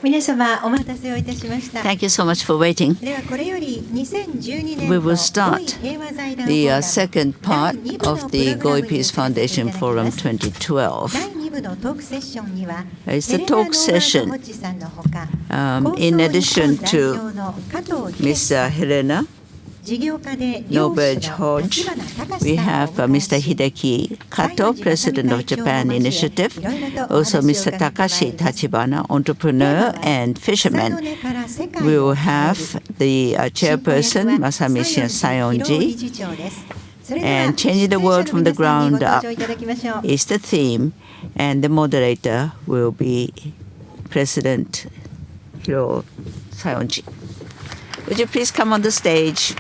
Thank you so much for waiting. We will start the second part of the Goi Peace Foundation Forum 2012. It's a talk session. In addition to Ms. Helena, Norberg-Hodge, we have Mr. Hideki, Kato, President of Japan Initiative, also Mr. Takashi, Tachibana, entrepreneur and fisherman. We will have the chairperson, Masami Saionji, and changing the world from the ground up is the theme, and the moderator will be President Hiroo Saionji. Would you please come on the stage?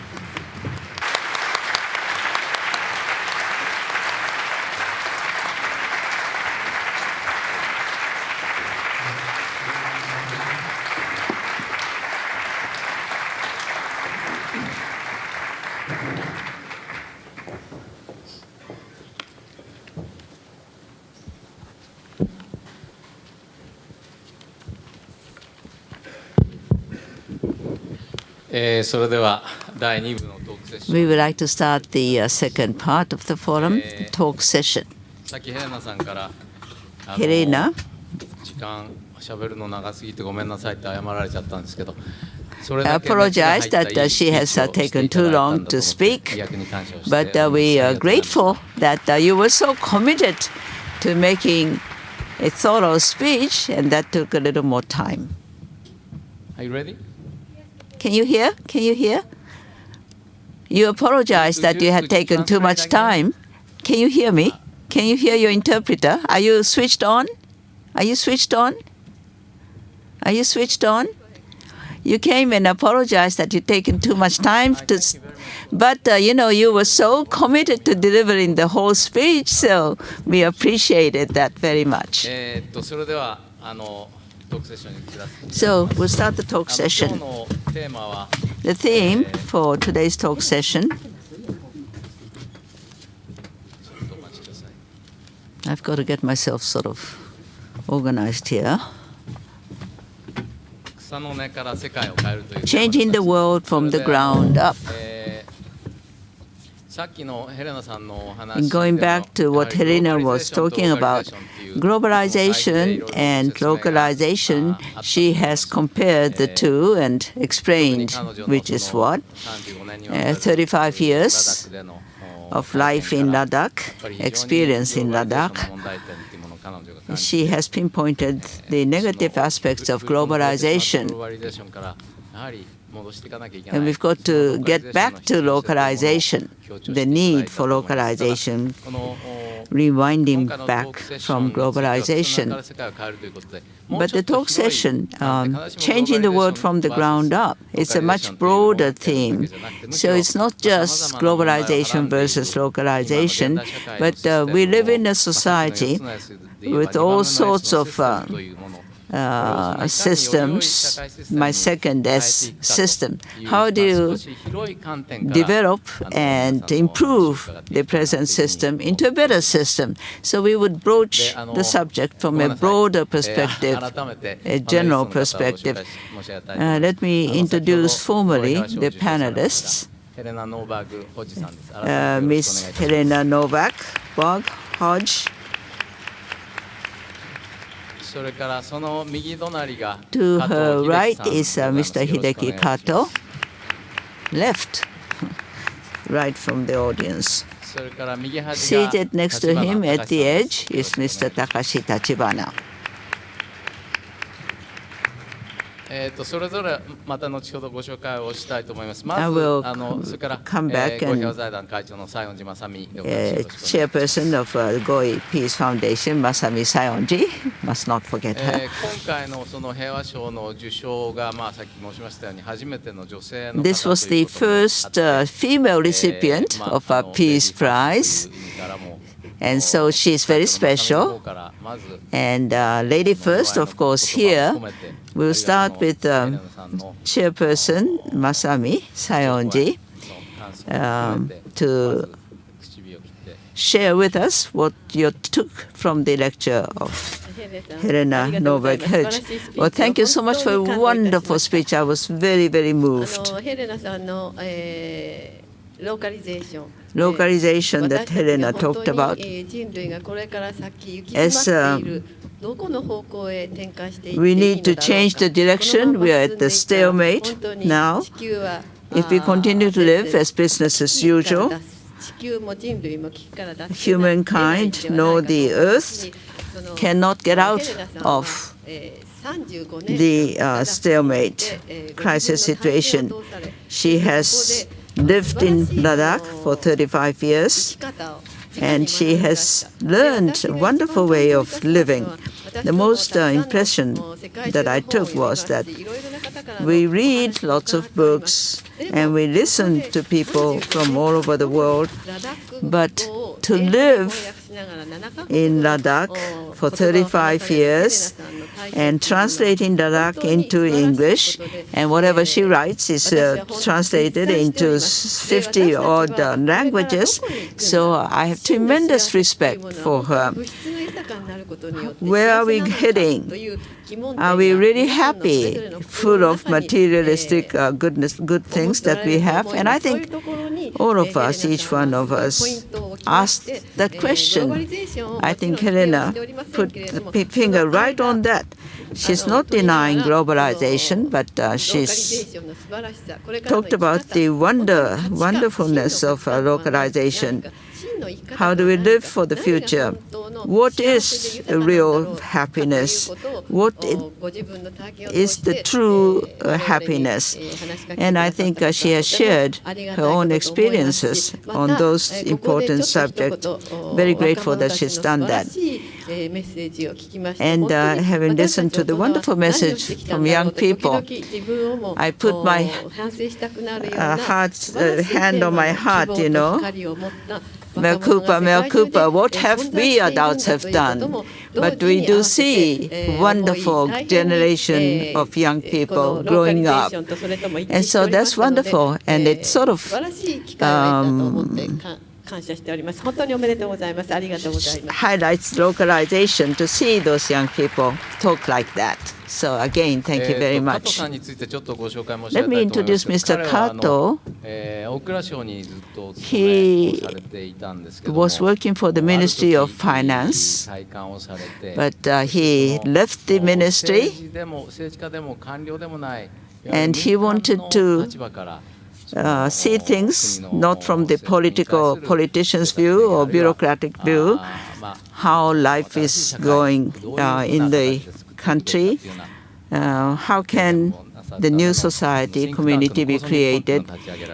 We would like to start the second part of the forum, talk session. Helena apologized that she has taken too long to speak, but we are grateful that you were so committed to making a thorough speech, and that took a little more time. Are you ready? Can you hear? Can you hear? You apologized that you had taken too much time. Can you hear me? Can you hear your interpreter? Are you switched on? Are you switched on? Are you switched on? You came and apologized that you'd taken too much time to, but you were so committed to delivering the whole speech, so we appreciated that very much. So we'll start the talk session. The theme for today's talk session, I've got to get myself sort of organized here. Changing the world from the ground up. And going back to what Helena was talking about, globalization and localization, she has compared the two and explained which is what. 35 years of life in Ladakh, experience in Ladakh. She has pinpointed the negative aspects of globalization. And we've got to get back to localization, the need for localization, rewinding back from globalization. But the talk session, changing the world from the ground up, it's a much broader theme. So it's not just globalization versus localization, but we live in a society with all sorts of systems. My second S, system. How do you develop and improve the present system into a better system? So we would broach the subject from a broader perspective, a general perspective. Let me introduce formally the panelists. Ms. Helena Norberg-Hodge. To her right is Mr. Hideki Kato. Left, right from the audience. Seated next to him at the edge is Mr. Takashi Tachibana. I will come back and chairperson of Goi Peace Foundation, Masami Saionji, must not forget her. This was the first female recipient of a Peace Prize. And so she's very special. And lady first, of course, here. We'll start with Chairperson Masami Saionji to share with us what you took from the lecture of Helena Norberg-Hodge. Well, thank you so much for a wonderful speech. I was very, very moved. Localization that Helena talked about. As we need to change the direction, we are at the stalemate now. If we continue to live as business as usual, humankind, nor the earth, cannot get out of the stalemate crisis situation. She has lived in Ladakh for 35 years, and she has learned a wonderful way of living. The most impression that I took was that we read lots of books and we listen to people from all over the world, but to live in Ladakh for 35 years and translating Ladakh into English, and whatever she writes is translated into 50-odd languages. So I have tremendous respect for her. Where are we heading? Are we really happy, full of materialistic good things that we have? And I think all of us, each one of us, asked that question. I think Helena put the finger right on that. She's not denying globalization, but she's talked about the wonderfulness of localization. How do we live for the future? What is real happiness? What is the true happiness? And I think she has shared her own experiences on those important subjects. Very grateful that she's done that. And having listened to the wonderful message from young people, I put my hand on my heart, you know. Mea culpa, what have we adults have done? But we do see wonderful generation of young people growing up. And so that's wonderful. And it's sort of highlights localization to see those young people talk like that. So again, thank you very much. Let me introduce Mr. Kato. He was working for the Ministry of Finance, but he left the ministry, and he wanted to see things not from the politician's view or bureaucratic view, how life is going in the country, how can the new society, community be created.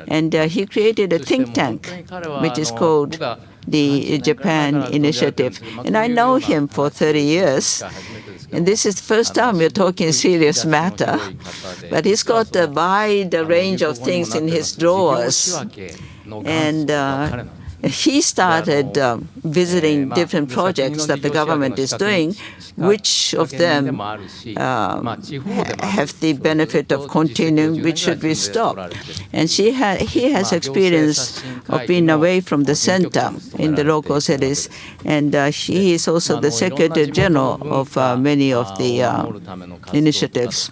And he created a think tank, which is called the Japan Initiative. And I know him for 30 years. And this is the first time we're talking serious matter. But he's got a wide range of things in his drawers. And he started visiting different projects that the government is doing, which of them have the benefit of continuing, which should we stop. And he has experience of being away from the center in the local cities, and he is also the Secretary General of many of the initiatives.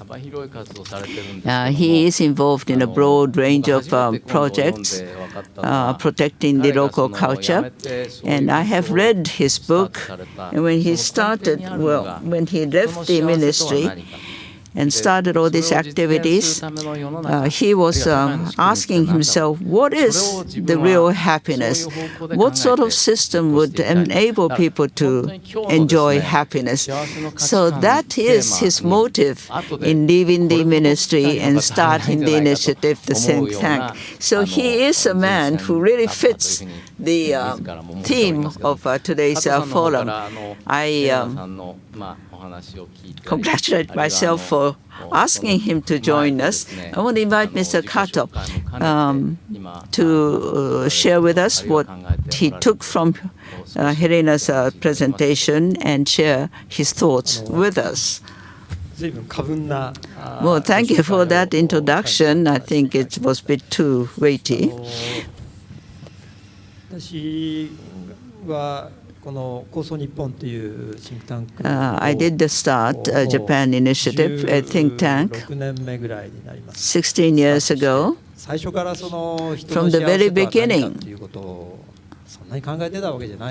He is involved in a broad range of projects protecting the local culture, and I have read his book. And when he started, when he left the ministry and started all these activities, he was asking himself, what is the real happiness? What sort of system would enable people to enjoy happiness? So that is his motive in leaving the ministry and starting the initiative, the think tank. So he is a man who really fits the theme of today's forum. I congratulate myself for asking him to join us. I want to invite Mr. Kato to share with us what he took from Helena's presentation and share his thoughts with us. Well, thank you for that introduction. I think it was a bit too weighty. I did the start Japan Initiative, a think tank, 16 years ago. From the very beginning,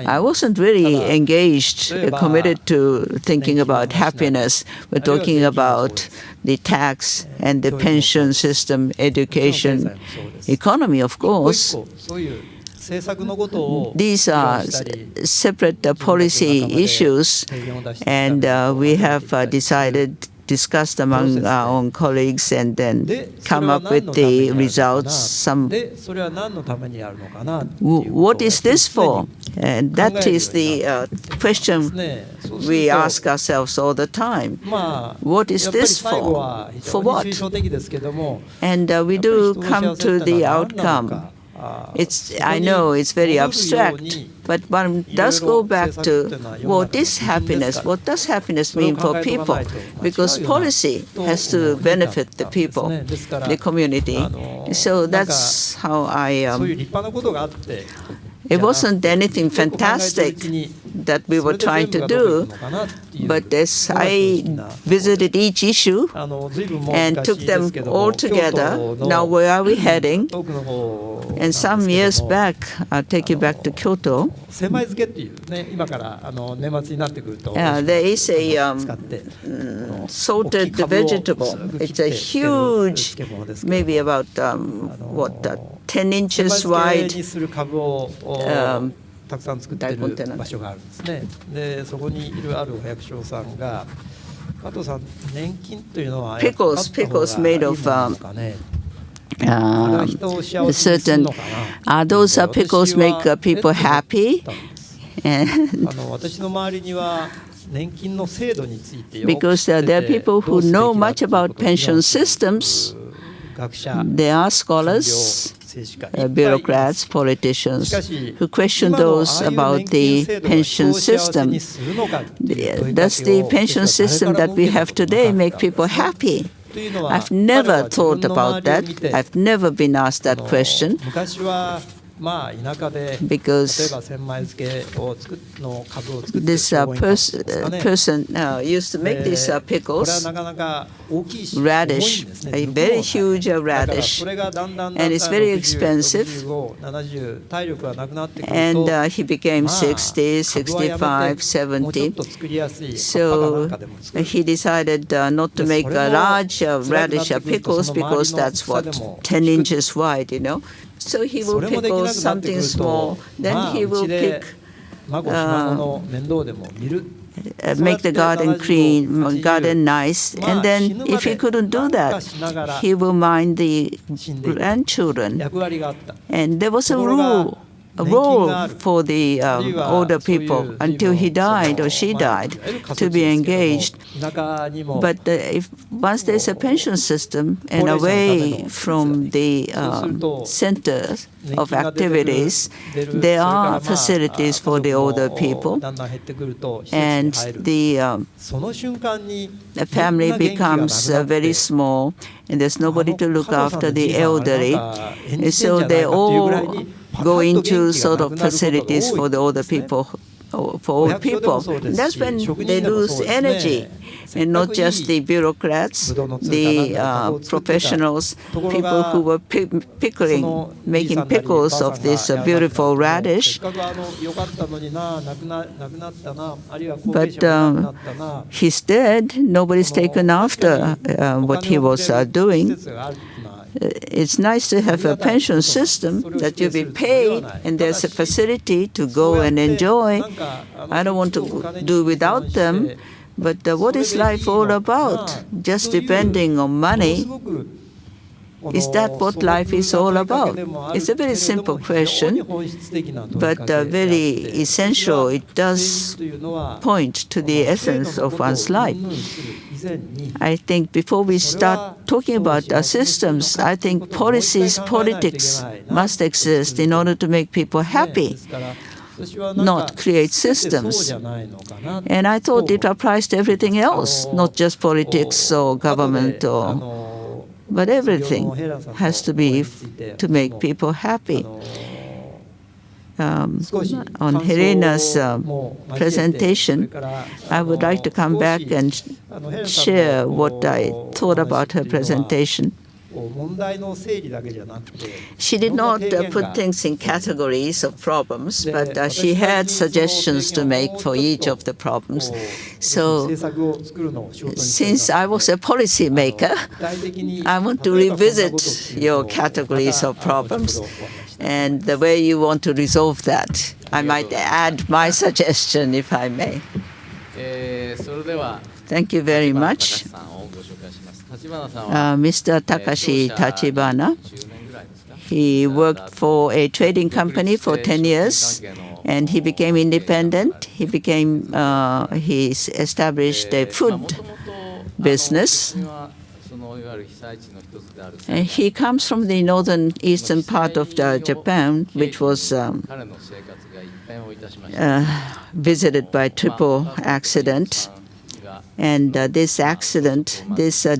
I wasn't really engaged, committed to thinking about happiness. We're talking about the tax and the pension system, education, economy, of course. These are separate policy issues, and we have discussed among our own colleagues, and then come up with the results. What is this for? And that is the question we ask ourselves all the time. What is this for? For what? And we do come to the outcome. I know it's very abstract, but one does go back to what is happiness? What does happiness mean for people? Because policy has to benefit the people, the community. So that's how it wasn't anything fantastic that we were trying to do, but as I visited each issue and took them all together, now where are we heading? And some years back, I'll take you back to Kyoto. There is a salted vegetable. It's a huge, maybe about 10 inches wide pickles made of certain. Those pickles make people happy, because there are people who know much about pension systems. There are scholars, bureaucrats, politicians who question those about the pension system. Does the pension system that we have today make people happy? I've never thought about that. I've never been asked that question. Because this person used to make these pickles, radish, a very huge radish, and it's very expensive. And he became 60, 65, 70. So he decided not to make large radish pickles, because that's 10 inches wide, So he will pickle something small, then he will make the garden clean, garden nice, and then if he couldn't do that, he will mind the grandchildren. And there was a role for the older people until he died or she died to be engaged. But once there's a pension system and away from the center of activities, there are facilities for the older people, and the family becomes very small, and there's nobody to look after the elderly, and so they all go into sort of facilities for the older people, for old people. That's when they lose energy, and not just the bureaucrats, the professionals, people who were making pickles of this beautiful radish. But he's dead. Nobody's taken after what he was doing. It's nice to have a pension system that you be paid and there's a facility to go and enjoy. I don't want to do without them, but what is life all about? Just depending on money? Is that what life is all about? It's a very simple question, but very essential. It does point to the essence of one's life. I think before we start talking about our systems, I think politics must exist in order to make people happy, not create systems. And I thought it applies to everything else, not just politics or government, but everything has to be to make people happy. on Helena's presentation, I would like to come back and share what I thought about her presentation. She did not put things in categories of problems, but she had suggestions to make for each of the problems. So since I was a policy maker, I want to revisit your categories of problems and the way you want to resolve that. I might add my suggestion, if I may. Thank you very much. Mr. Takashi Tachibana, he worked for a trading company for 10 years, and he became independent. He established a food business. And he comes from the northern eastern part of Japan, which was visited by triple accident. And this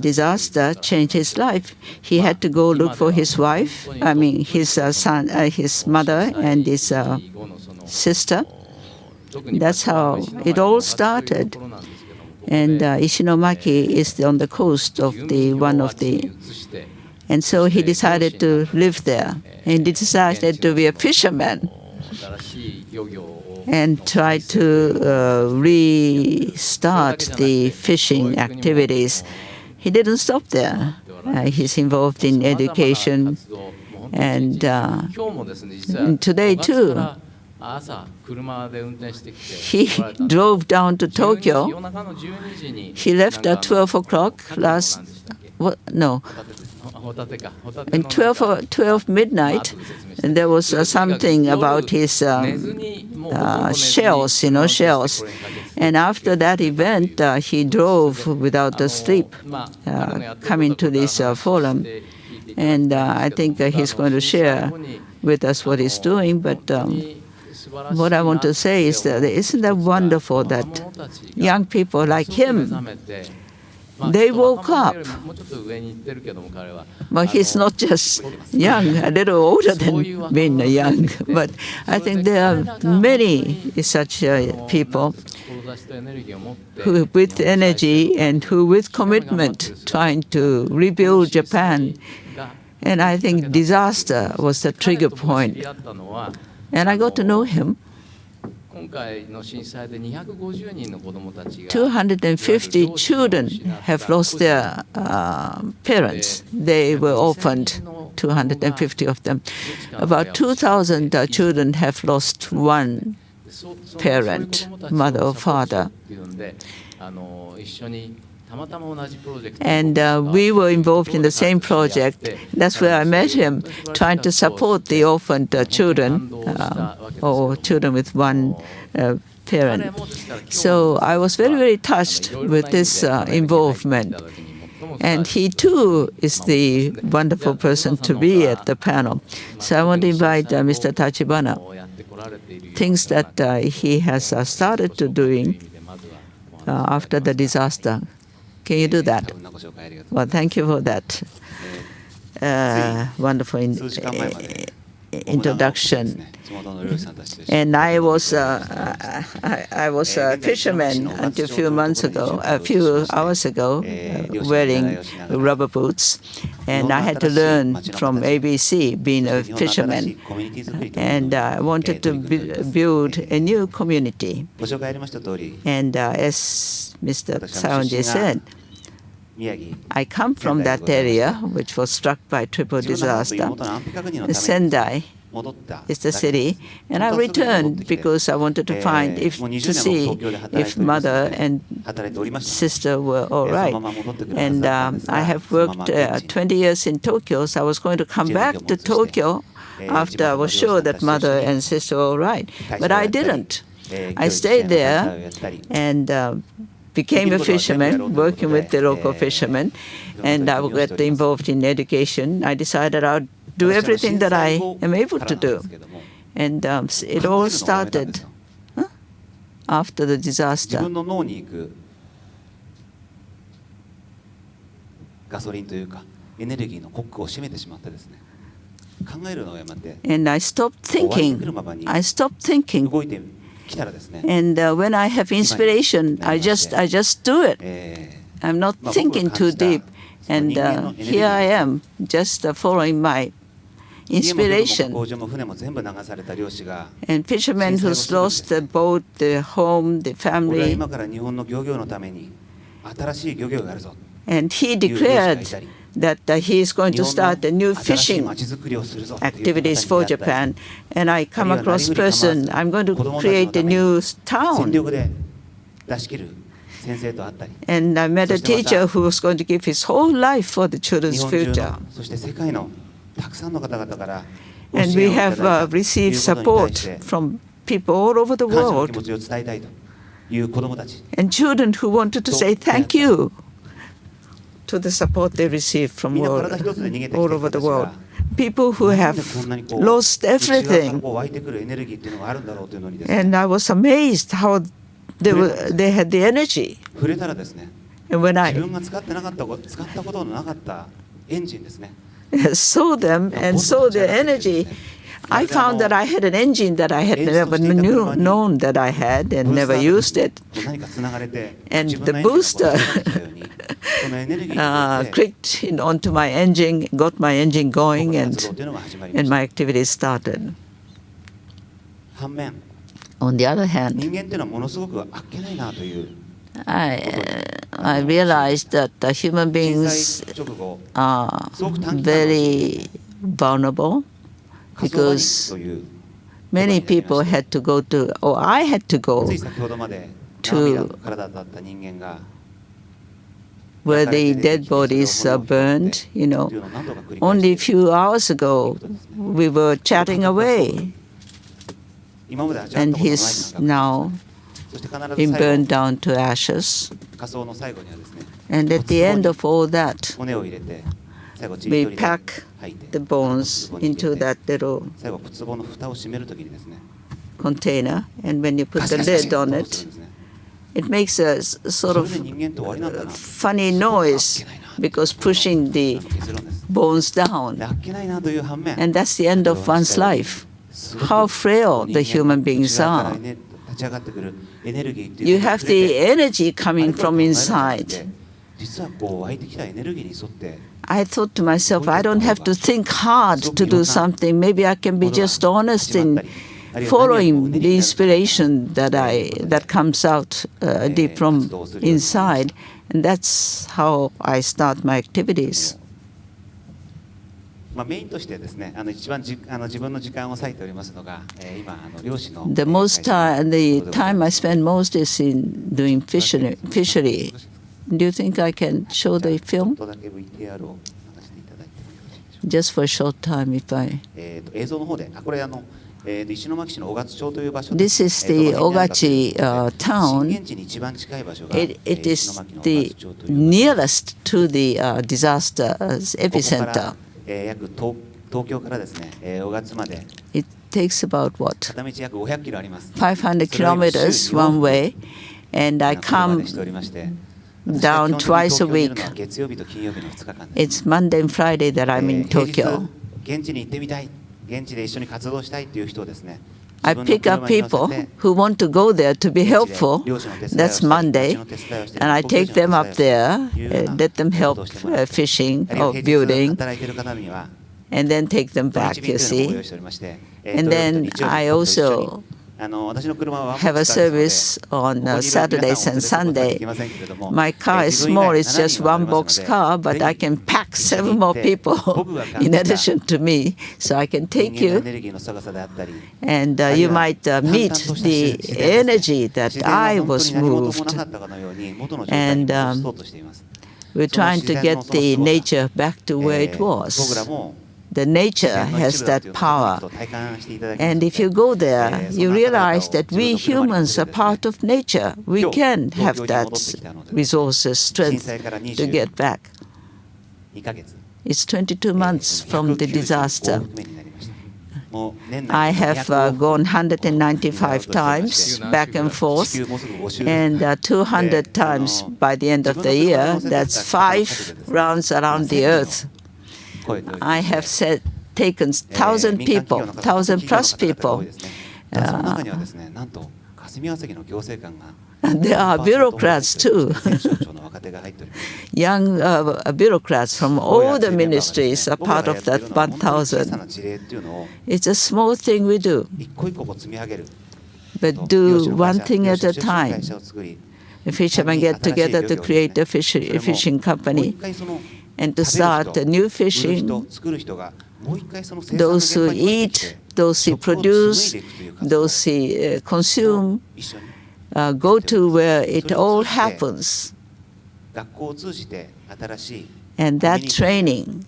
disaster changed his life. He had to go look for his wife, his son, his mother, and his sister. That's how it all started. And Ishinomaki is on the coast of and so he decided to live there. And he decided to be a fisherman and try to restart the fishing activities. He didn't stop there. He's involved in education, and today too, he drove down to Tokyo. He left at 12 o'clock in 12 midnight, and there was something about his shells. And after that event, he drove without a sleep, coming to this forum. And I think he's going to share with us what he's doing. But what I want to say is that isn't that wonderful that young people like him, they woke up. Well, he's not just young, a little older than being young, but I think there are many such people who with energy and who with commitment trying to rebuild Japan. And I think disaster was the trigger point. And I got to know him. 250 children have lost their parents. They were orphaned, 250 of them. About 2,000 children have lost one parent, mother or father. And we were involved in the same project. That's where I met him, trying to support the orphaned children or children with one parent. So I was very, very touched with this involvement. And he, too, is the wonderful person to be at the panel. So I want to invite Mr. Tachibana, things that he has started to doing after the disaster. Can you do that? Well, thank you for that wonderful introduction. And I was a fisherman until a few hours ago, wearing rubber boots, and I had to learn from ABC being a fisherman, and I wanted to build a new community. And as Mr. Saionji said, I come from that area which was struck by triple disaster. Sendai is the city, and I returned because I wanted to see if mother and sister were all right. And I have worked 20 years in Tokyo, so I was going to come back to Tokyo after I was sure that mother and sister were all right. But I didn't. I stayed there and became a fisherman, working with the local fishermen, and I would get involved in education. I decided I'd do everything that I am able to do. And it all started after the disaster. And I stopped thinking. And when I have inspiration, I just do it. I'm not thinking too deep. And here I am, just following my inspiration. And fishermen who's lost the boat, the home, the family. And he declared that he is going to start a new fishing activities for Japan. And I come across person, I'm going to create a new town. And I met a teacher who was going to give his whole life for the children's future. And we have received support from people all over the world. And children who wanted to say thank you to the support they received from all over the world. People who have lost everything. And I was amazed how they had the energy. And when I saw them and saw their energy, I found that I had an engine that I had never known that I had and never used it. And the booster clicked onto my engine, got my engine going, and my activities started. On the other hand, I realized that the human beings are very vulnerable because many people had to go to, or I had to go to where the dead bodies are burned, you know. Only a few hours ago, we were chatting away. And he's now been burned down to ashes. And at the end of all that, we pack the bones into that little container. And when you put the lid on it, it makes a sort of funny noise because pushing the bones down. And that's the end of one's life. How frail the human beings are. You have the energy coming from inside. I thought to myself, I don't have to think hard to do something. Maybe I can be just honest in following the inspiration that comes out deep from inside. And that's how I start my activities. The time I spend most is in doing fishery. Do you think I can show the film? Just for a short time, if I. This is the Ogachi town. It is the nearest to the disaster's epicenter. It takes about what? 500 kilometers one way, and I come down twice a week. It's Monday and Friday that I'm in Tokyo. I pick up people who want to go there to be helpful. That's Monday. And I take them up there, let them help fishing or building, and then take them back, you see. And then I also have a service on Saturdays and Sunday. My car is small, it's just one box car, but I can pack 7 more people in addition to me, so I can take you. And you might meet the energy that I was moved. And we're trying to get the nature back to where it was. The nature has that power. And if you go there, you realize that we humans are part of nature. We can have that resources, strength to get back. It's 22 months from the disaster. I have gone 195 times back and forth, and 200 times by the end of the year. That's 5 rounds around the earth. I have said taken 1,000 people, 1,000 plus people. There are bureaucrats too. Young bureaucrats from all the ministries are part of that 1,000. It's a small thing we do, but do one thing at a time. The fishermen get together to create a fishing company and to start a new fishing. Those who eat, those who produce, those who consume, go to where it all happens. And that training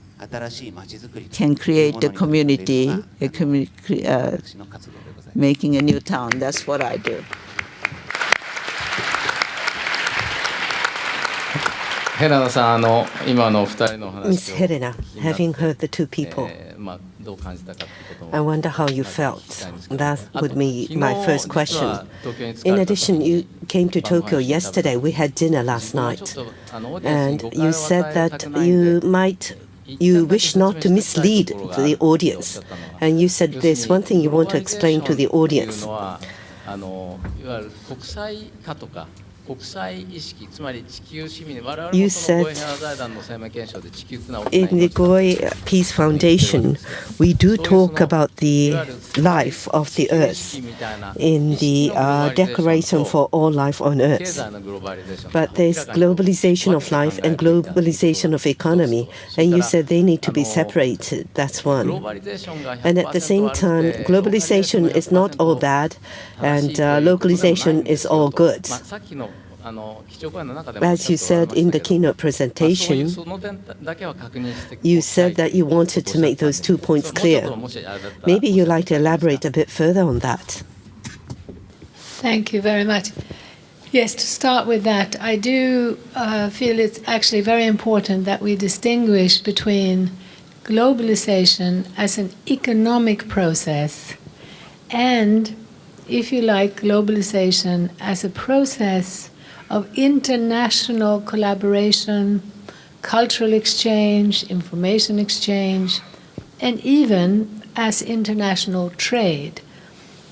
can create a community, making a new town. That's what I do. Miss Helena, having heard the two people, I wonder how you felt. That would be my first question. In addition, you came to Tokyo yesterday. We had dinner last night. And you said that you wish not to mislead the audience. And you said there's one thing you want to explain to the audience. You said in the Goi Peace Foundation, we do talk about the life of the earth in the Declaration for All Life on Earth. But there's globalization of life and globalization of economy, and you said they need to be separated. That's one. And at the same time, globalization is not all bad, and localization is all good. As you said in the keynote presentation, you said that you wanted to make those 2 points clear. Maybe you'd like to elaborate a bit further on that. Thank you very much. Yes, to start with that, I do feel it's actually very important that we distinguish between globalization as an economic process and, if you like, globalization as a process of international collaboration, cultural exchange, information exchange, and even as international trade.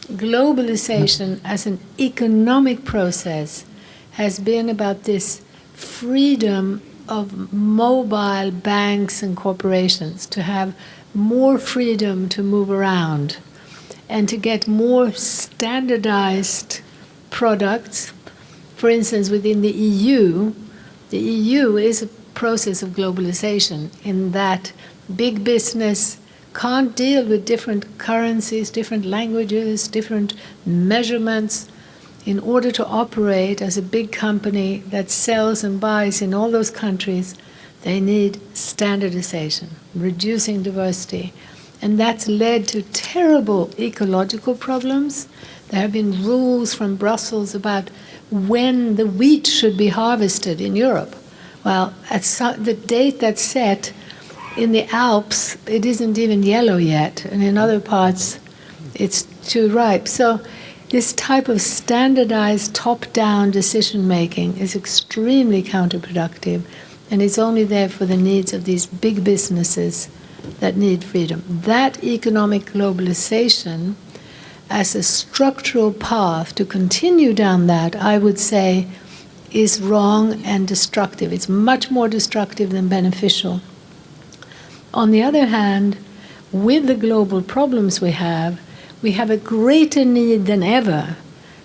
Globalization as an economic process has been about this freedom of mobile banks and corporations to have more freedom to move around and to get more standardized products. For instance, within the EU is a process of globalization in that big business can't deal with different currencies, different languages, different measurements. In order to operate as a big company that sells and buys in all those countries, they need standardization, reducing diversity. And that's led to terrible ecological problems. There have been rules from Brussels about when the wheat should be harvested in Europe. Well, at the date that's set, in the Alps, it isn't even yellow yet, and in other parts, it's too ripe. So this type of standardized top-down decision-making is extremely counterproductive, and it's only there for the needs of these big businesses that need freedom. That economic globalization as a structural path to continue down that, I would say, is wrong and destructive. It's much more destructive than beneficial. On the other hand, with the global problems we have a greater need than ever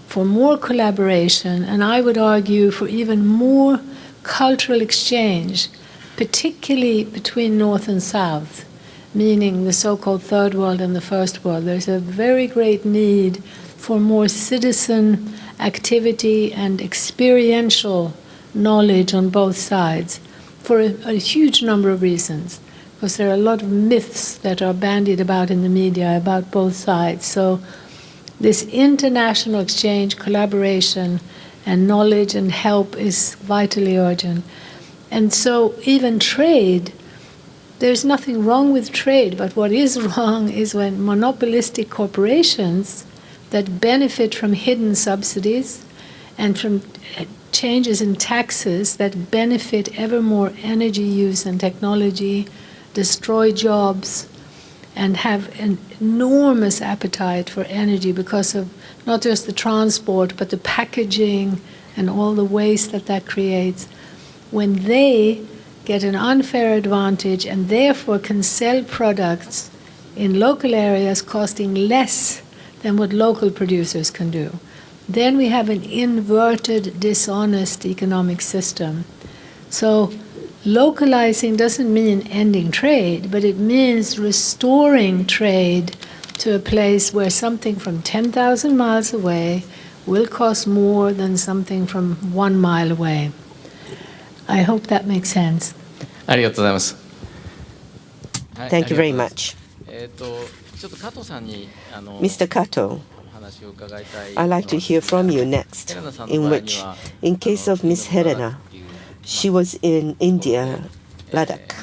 for more collaboration, and I would argue for even more cultural exchange, particularly between North and South, meaning the so-called third world and the first world. There's a very great need for more citizen activity and experiential knowledge on both sides for a huge number of reasons. Because there are a lot of myths that are bandied about in the media about both sides. So this international exchange, collaboration, and knowledge and help is vitally urgent. And so even trade, there's nothing wrong with trade, but what is wrong is when monopolistic corporations that benefit from hidden subsidies and from changes in taxes that benefit ever more energy use and technology, destroy jobs, and have an enormous appetite for energy because of not just the transport, but the packaging and all the waste that creates, when they get an unfair advantage and therefore can sell products in local areas costing less than what local producers can do, then we have an inverted, dishonest economic system. So localizing doesn't mean ending trade, but it means restoring trade to a place where something from 10,000 miles away will cost more than something from 1 mile away. I hope that makes sense. ありがとうございます。 Thank you very much. ちょっと加藤さんに Mr. Kato, I'd like to hear from you next, in which, in case of Miss Helena, she was in India, Ladakh,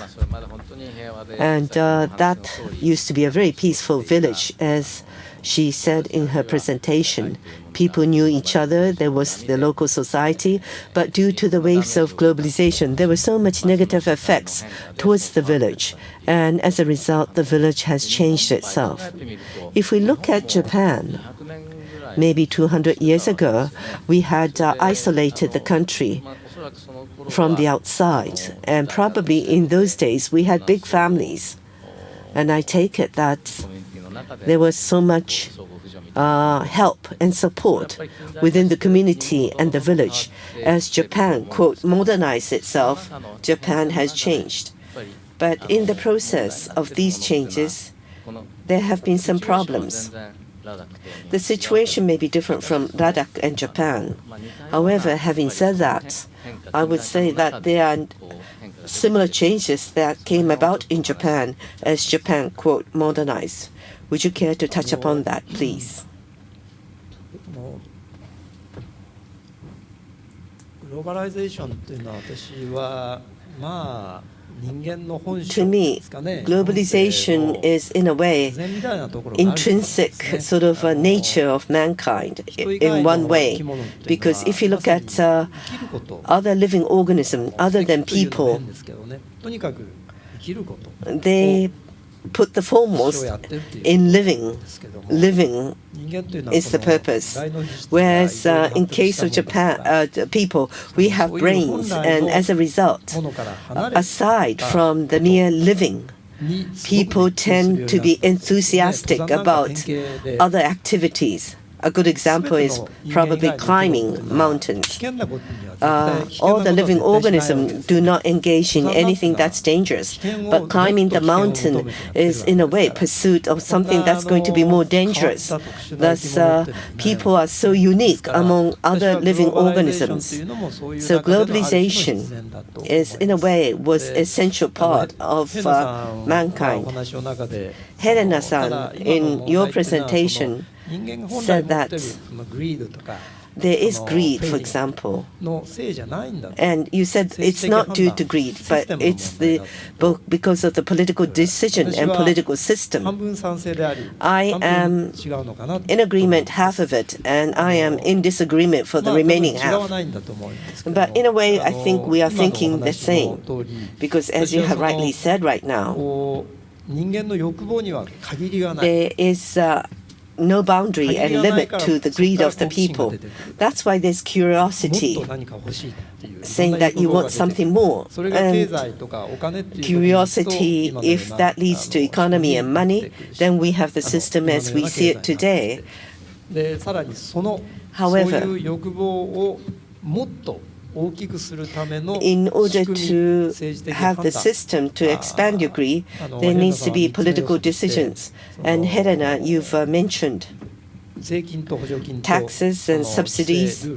and that used to be a very peaceful village, as she said in her presentation. People knew each other, there was the local society, but due to the waves of globalization, there were so much negative effects towards the village, and as a result, the village has changed itself. If we look at Japan, maybe 200 years ago, we had isolated the country from the outside, and probably in those days we had big families, and I take it that there was so much help and support within the community and the village. As Japan, quote, modernized itself, Japan has changed. But in the process of these changes, there have been some problems. The situation may be different from Ladakh and Japan. However, having said that, I would say that there are similar changes that came about in Japan as Japan, quote, modernized. Would you care to touch upon that, please? To me, globalization is, in a way, intrinsic sort of nature of mankind in one way. Because if you look at other living organisms other than people, they put the foremost in living. Living is the purpose. Whereas in case of Japan, people, we have brains, and as a result, aside from the mere living, people tend to be enthusiastic about other activities. A good example is probably climbing mountains. All the living organisms do not engage in anything that's dangerous, but climbing the mountain is, in a way, pursuit of something that's going to be more dangerous. Thus, people are so unique among other living organisms. So globalization is, in a way, was an essential part of mankind. Helena-san, in your presentation, said that there is greed, for example. And you said it's not due to greed, but it's because of the political decision and political system. I am in agreement half of it, and I am in disagreement for the remaining half. But in a way, I think we are thinking the same, because as you have rightly said right now, there is no boundary and limit to the greed of the people. That's why there's curiosity, saying that you want something more. And curiosity, if that leads to economy and money, then we have the system as we see it today. However, in order to have the system to expand your greed, there needs to be political decisions. And Helena, you've mentioned taxes and subsidies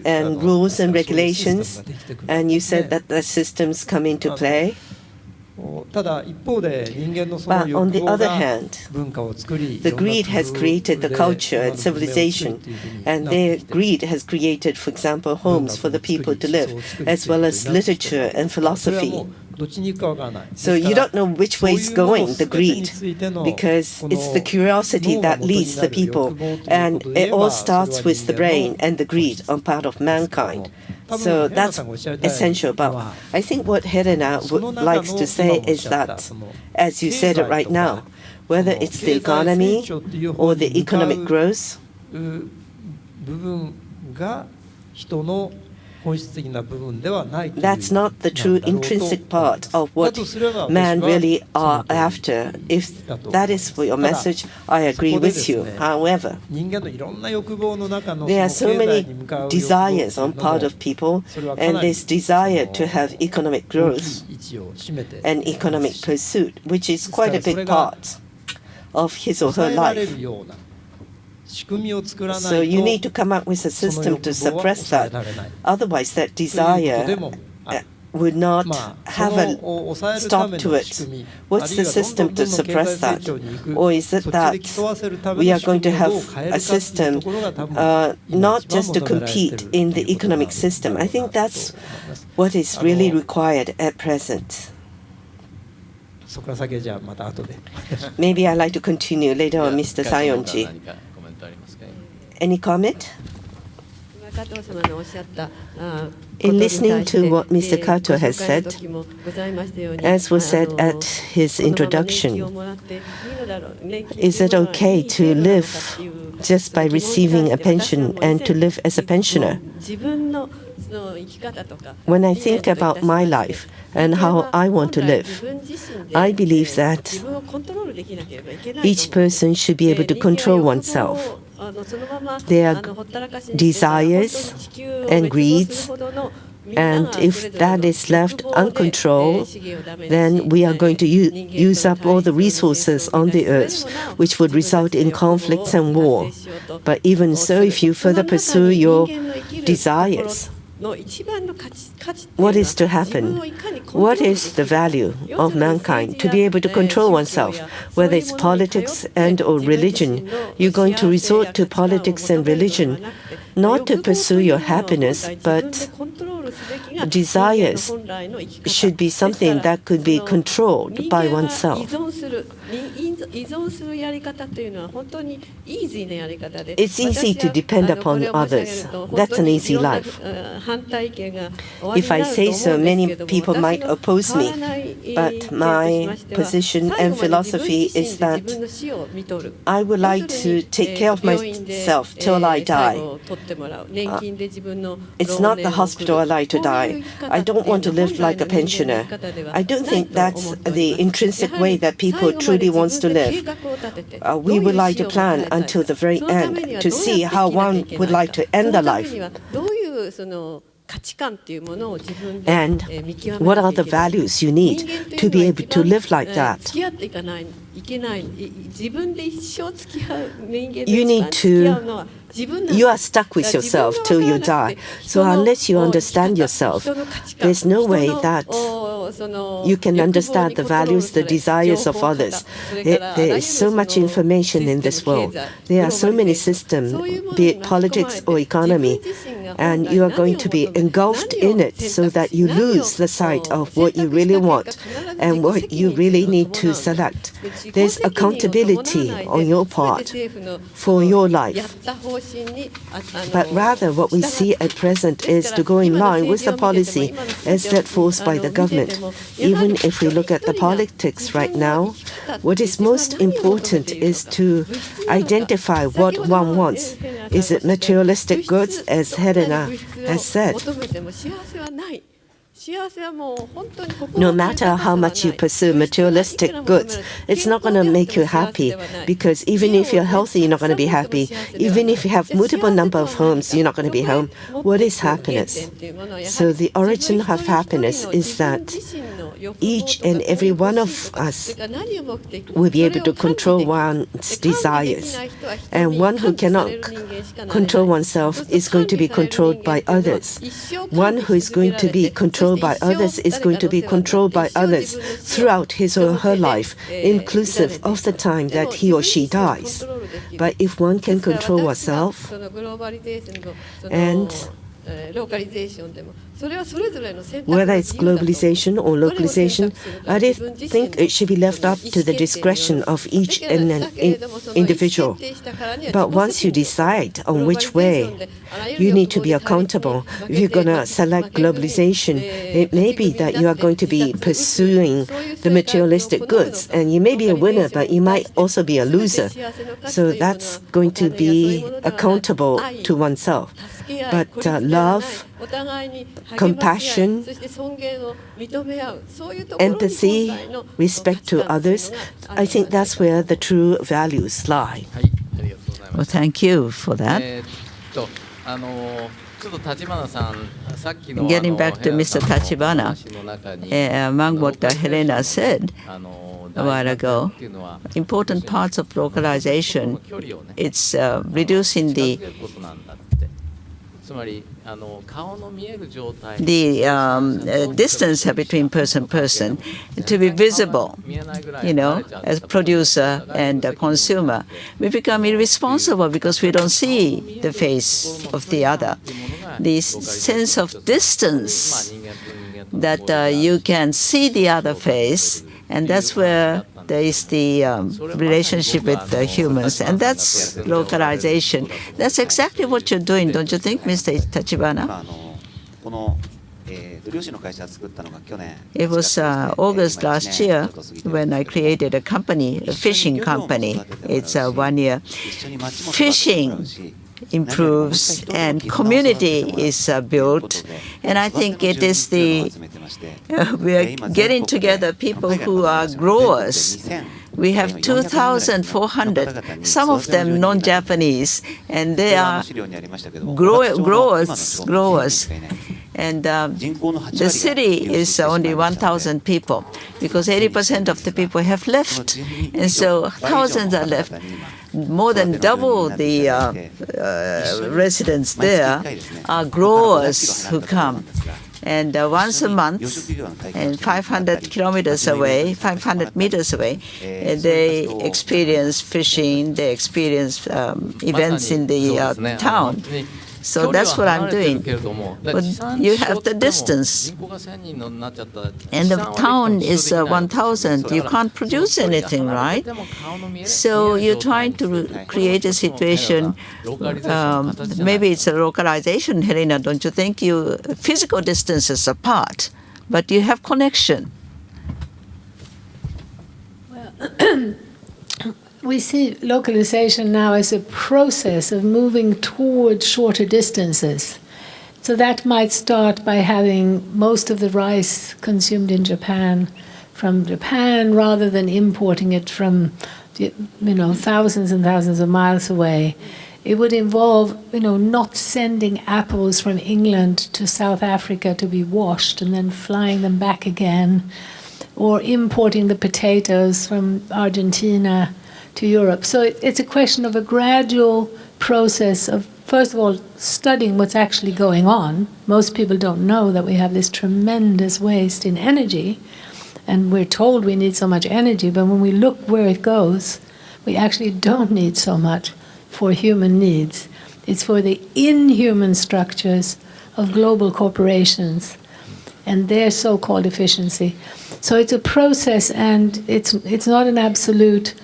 and rules and regulations, and you said that the systems come into play. But on the other hand, the greed has created the culture and civilization, and their greed has created, for example, homes for the people to live, as well as literature and philosophy. So you don't know which way it's going, the greed, because it's the curiosity that leads the people, and it all starts with the brain and the greed on part of mankind. So that's essential. But I think what Helena likes to say is that, as you said it right now, whether it's the economy or the economic growth, 部分が人の本質的な部分ではないという that's not the true intrinsic part of what man really are after. If that is for your message, I agree with you. However, 人間のいろんな欲望の中の there are その so 経 many 済に向かう desires on part of people, and this desire to have economic 大 growth きい位置を占めて and economic pursuit, which is quite a big part of his or her 抑えられ life. るような仕組みを作らないと So you need to come up with a system to suppress that. Otherwise, that desire would not have a stop to it. What's the system to suppress that? Or is it that we are going to have a system not just to compete in the economic system? I think that's what is really required at present. そこから先はじゃあまた後で Maybe I'd like to continue later on, Mr. カトさん Saionji. 何かコメントありますか？ Any comment? 加藤様のおっしゃった In listening to what Mr. Kato has said, as was said at his introduction, is it okay to live just by receiving a pension and to live as a pensioner? When I think about my life and how I want to live, I believe that each person should be able to control oneself. Their desires and greeds, and if that is left uncontrolled, then we are going to use up all the resources on the earth, which would result in conflicts and war. But even so, if you further pursue your desires, what is to happen? What is the value of mankind? To be able to control oneself, whether it's politics and or religion. You're going to resort to politics and religion, not to pursue your happiness, but desires should be something that could be controlled by oneself. It's easy to depend upon others. That's an easy life. If I say so, many people might oppose me, but my position and philosophy is that I would like to take care of myself till I die. It's not the hospital I like to die. I don't want to live like a pensioner. I don't think that's the intrinsic way that people truly want to live. We would like to plan until the very end to see how one would like to end the life. And what are the values you need to be able to live like that? You need to, you are stuck with yourself till you die. So unless you understand yourself, there's no way that you can understand the values, the desires of others. There is so much information in this world. There are so many systems, be it politics or economy, and you are going to be engulfed in it so that you lose the sight of what you really want and what you really need to select. There's accountability on your part for your life. But rather what we see at present is to go in line with the policy as set forth by the government. Even if we look at the politics right now, what is most important is to identify what one wants. Is it materialistic goods, as Helena has said? No matter how much you pursue materialistic goods, it's not going to make you happy, because even if you're healthy, you're not going to be happy. Even if you have multiple number of homes, you're not going to be home. What is happiness? So the origin of happiness is that each and every one of us will be able to control one's desires. And one who cannot control oneself is going to be controlled by others. One who is going to be controlled by others is going to be controlled by others throughout his or her life, inclusive of the time that he or she dies. But if one can control oneself and Whether it's globalization or localization, I think it should be left up to the discretion of each individual. But once you decide on which way, you need to be accountable. If you're going to select globalization, it may be that you are going to be pursuing the materialistic goods, and you may be a winner, but you might also be a loser. So that's going to be accountable to oneself. But love, compassion, empathy, respect to others, I think that's where the true values lie. Well, thank you for that. Getting back to Mr. Tachibana, among what Helena said a while ago, important parts of localization, it's reducing the distance between person and person to be visible, as producer and consumer. We become irresponsible because we don't see the face of the other. The sense of distance that you can see the other face, and that's where there is the relationship with the humans, and that's localization. That's exactly what you're doing, don't you think, Mr. Tachibana? It was August last year when I created a company, a fishing company. It's 1 year. Fishing improves and community is built, and I think it is we are getting together people who are growers. We have 2,400, some of them non-Japanese, and they are growers. And the city is only 1,000 people because 80% of the people have left, and so thousands are left. More than double the residents there are growers who come. And once a month, and 500 kilometers away, 500 meters away, they experience fishing, they experience events in the town. So that's what I'm doing. But you have the distance. And the town is 1,000. You can't produce anything, right? So you're trying to create a situation, maybe it's a localization, Helena, don't you think? Physical distance is apart, but you have connection. Well, we see localization now as a process of moving towards shorter distances. So that might start by having most of the rice consumed in Japan from Japan rather than importing it from, thousands and thousands of miles away. It would involve, not sending apples from England to South Africa to be washed and then flying them back again, or importing the potatoes from Argentina to Europe. So it's a question of a gradual process of, first of all, studying what's actually going on. Most people don't know that we have this tremendous waste in energy, and we're told we need so much energy, but when we look where it goes, we actually don't need so much for human needs. It's for the inhuman structures of global corporations and their so-called efficiency. So it's a process, and it's not an absolute.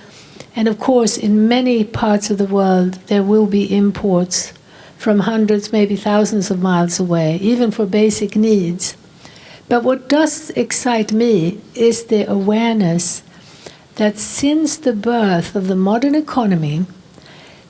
And of course, in many parts of the world, there will be imports from hundreds, maybe thousands of miles away, even for basic needs. But what does excite me is the awareness that since the birth of the modern economy,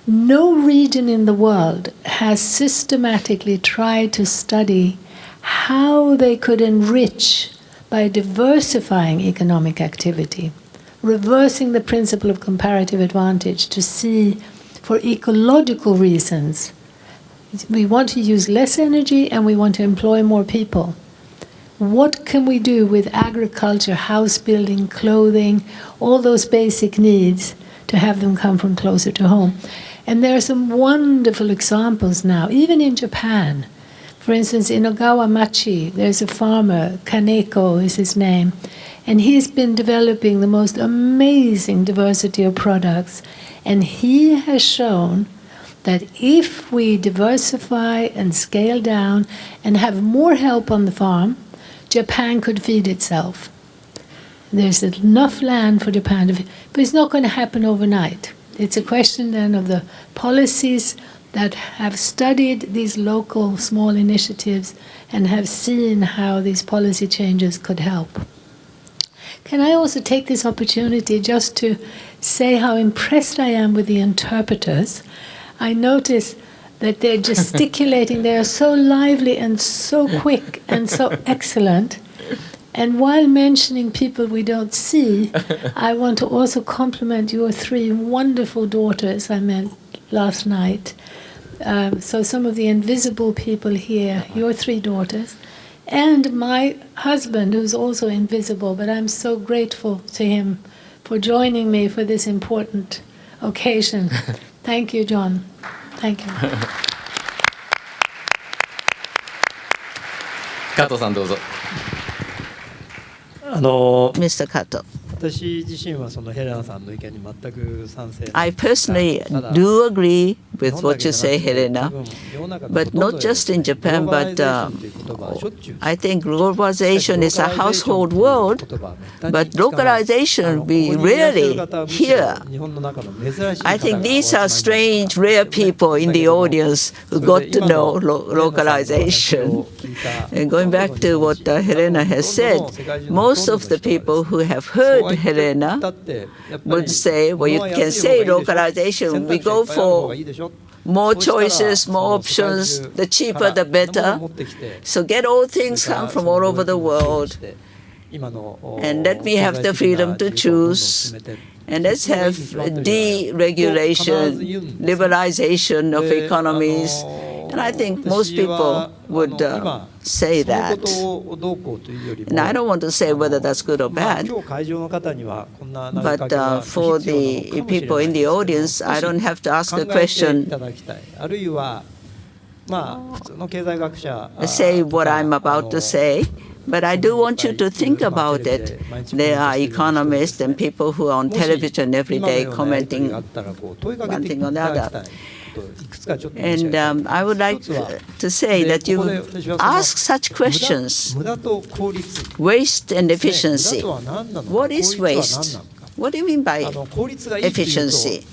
no region in the world has systematically tried to study how they could enrich by diversifying economic activity, reversing the principle of comparative advantage to see, for ecological reasons, we want to use less energy and we want to employ more people. What can we do with agriculture, house building, clothing, all those basic needs to have them come from closer to home? And there are some wonderful examples now, even in Japan. For instance, in Ogawa Machi, there's a farmer, Kaneko is his name, and he's been developing the most amazing diversity of products. And he has shown that if we diversify and scale down and have more help on the farm, Japan could feed itself. There's enough land for Japan to feed, but it's not going to happen overnight. It's a question then of the policies that have studied these local small initiatives and have seen how these policy changes could help. Can I also take this opportunity just to say how impressed I am with the interpreters? I notice that they're gesticulating, they are so lively and so quick and so excellent. And while mentioning people we don't see, I want to also compliment your 3 wonderful daughters I met last night. So some of the invisible people here, your 3 daughters, and my husband, who's also invisible, but I'm so grateful to him for joining me for this important occasion. Thank you, John. Thank you. 加藤さんどうぞ。Mr. Kato. 私自身はそのヘレナさんの意見に全く賛成。 I personally do agree with what you say, Helena, but not just in Japan, but I think globalization is a household word, but localization we rarely hear. I think these are strange, rare people in the audience who got to know localization. And going back to what Helena has said, most of the people who have heard Helena would say, well, you can say localization, we go for more choices, more options, the cheaper the better. So get all things come from all over the world. And let me have the freedom to choose. And let's have deregulation, liberalization of economies. And I think most people would say that. And I don't want to say whether that's good or bad. But for the people in the audience, I don't have to ask a question. Say what I'm about to say. But I do want you to think about it. There are economists and people who are on television every day commenting one thing or the other. And I would like to say that you ask such questions. Waste and efficiency. What is waste? What do you mean by efficiency?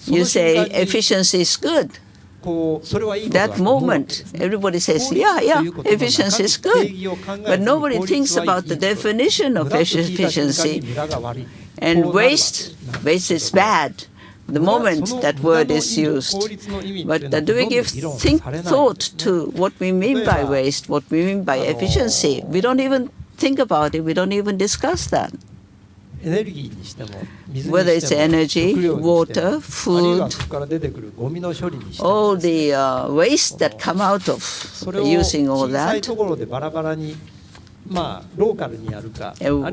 You say efficiency is good. That moment, everybody says, yeah, efficiency is good. But nobody thinks about the definition of efficiency. And waste is bad. The moment that word is used. But do we give thought to what we mean by waste, what we mean by efficiency? We don't even think about it. We don't even discuss that. Whether it's energy, water, food, all the waste that come out of using all that,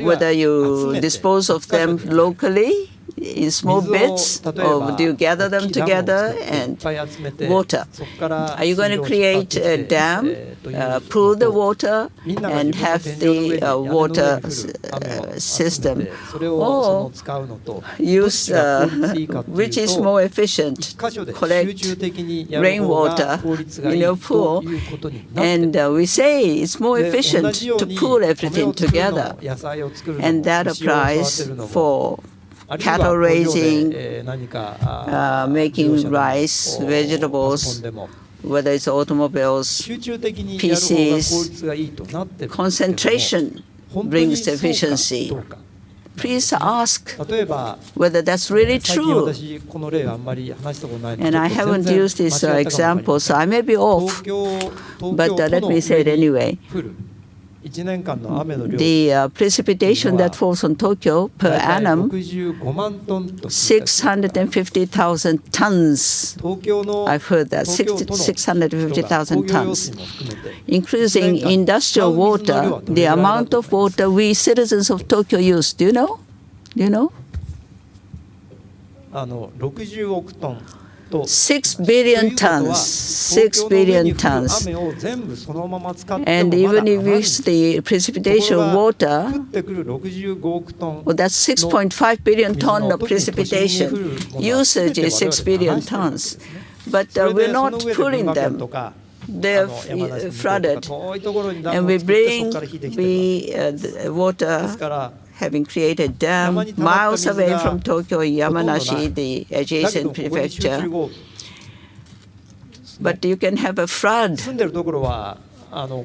whether you dispose of them locally in small bits, or do you gather them together? And water. Are you going to create a dam, pool the water, and have the water system? Or use, which is more efficient, collect rainwater in your pool, and we say it's more efficient to pool everything together. And that applies for cattle raising, making rice, vegetables, whether it's automobiles, PCs. Concentration brings efficiency. Please ask whether that's really true. And I haven't used this example, so I may be off, but let me say it anyway. The precipitation that falls on Tokyo per annum, 650,000 tons. I've heard that, 650,000 tons. Including industrial water, the amount of water we citizens of Tokyo use. Do you know? Do you know? 6 billion tons. 6 billion tons. And even if you use the precipitation water, well, that's 6.5 billion tons of precipitation. Usage is 6 billion tons. but それ we're でそ not の上で pulling 群馬県 them. とか They're 山梨に flooded, 遠いところにダ and ムを we 作ってそ bring こから引いてきてるわけ the です water, から having created dam 山に溜まった miles 水 away が from Tokyo and ほとんどない Yamanashi, the だけど adjacent ここに集中 prefecture. 豪雨 But you can have a flood, 住んでるところは洪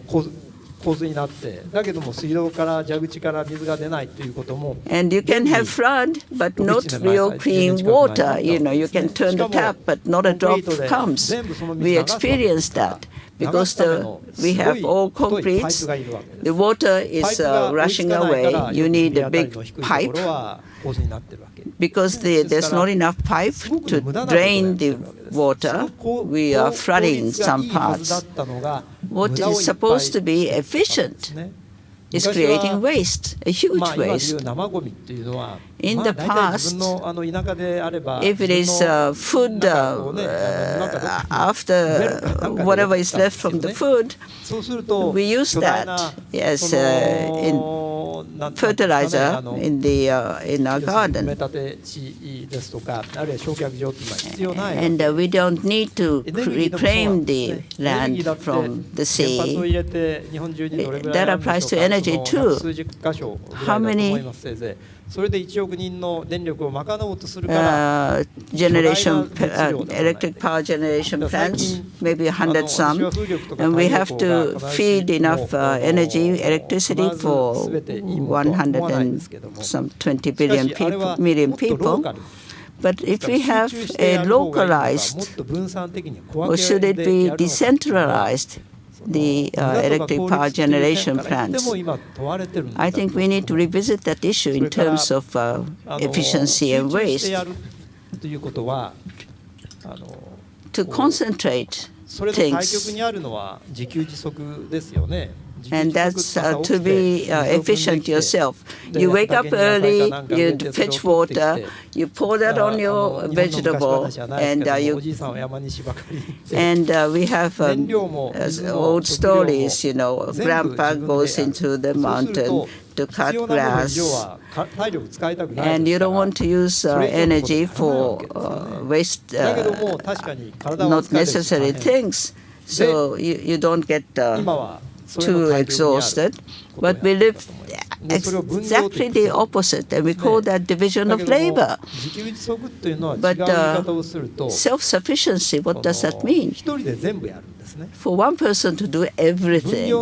水になってだけども水道から蛇口から水が出ないということも and you can have flood, but not real clean water. You know, you can turn the tap, but not a drop comes. We experienced that because we have all concrete. The water is rushing away. You need a big pipe because there's not enough pipe to drain the water. We are flooding some parts. What is supposed to be efficient is creating waste, a huge まあ今で waste. いう生ゴミっていうのは In ま the あ大体 past, 自分の田舎であれば if it is 自分の food 中をね庭かどっかに after なんかで whatever やっ is たんで left すけ from ど the ね food, そうすると we use 巨大な that as そのなんていうんですかね fertilizer in our 埋め garden. 立て地ですとかあるいは焼却場っていうのは必要ないわけ And we don't need to エネルギーでもそうな reclaim んです the ねエネル land ギーだって from the 原発を sea. 入れて日本中にどれぐらい That あるんでしょう applies か to energy その too. 数十箇所ぐらいだと思いますせいぜいそれで1億人の電力を賄おうとするから Generation, electric power generation plants, maybe 100 some, and we have to feed enough energy, electricity for 100 and some 20 million people. But if we have a localized, or should it be decentralized, the electric power generation plants? I think we need to revisit that issue in terms of efficiency and waste, to concentrate それと対極 things. にあるのは自給自足ですよね。 And that's to be efficient yourself. You wake up early, you fetch water, you pour that on your vegetable, and we have old stories, you know, grandpa goes into the mountain to cut grass, and you don't want to use energy for waste, not necessary things, so you don't get too exhausted. But we live exactly the opposite, and we call that division of labor. But self-sufficiency, what does that mean? For one person to do everything,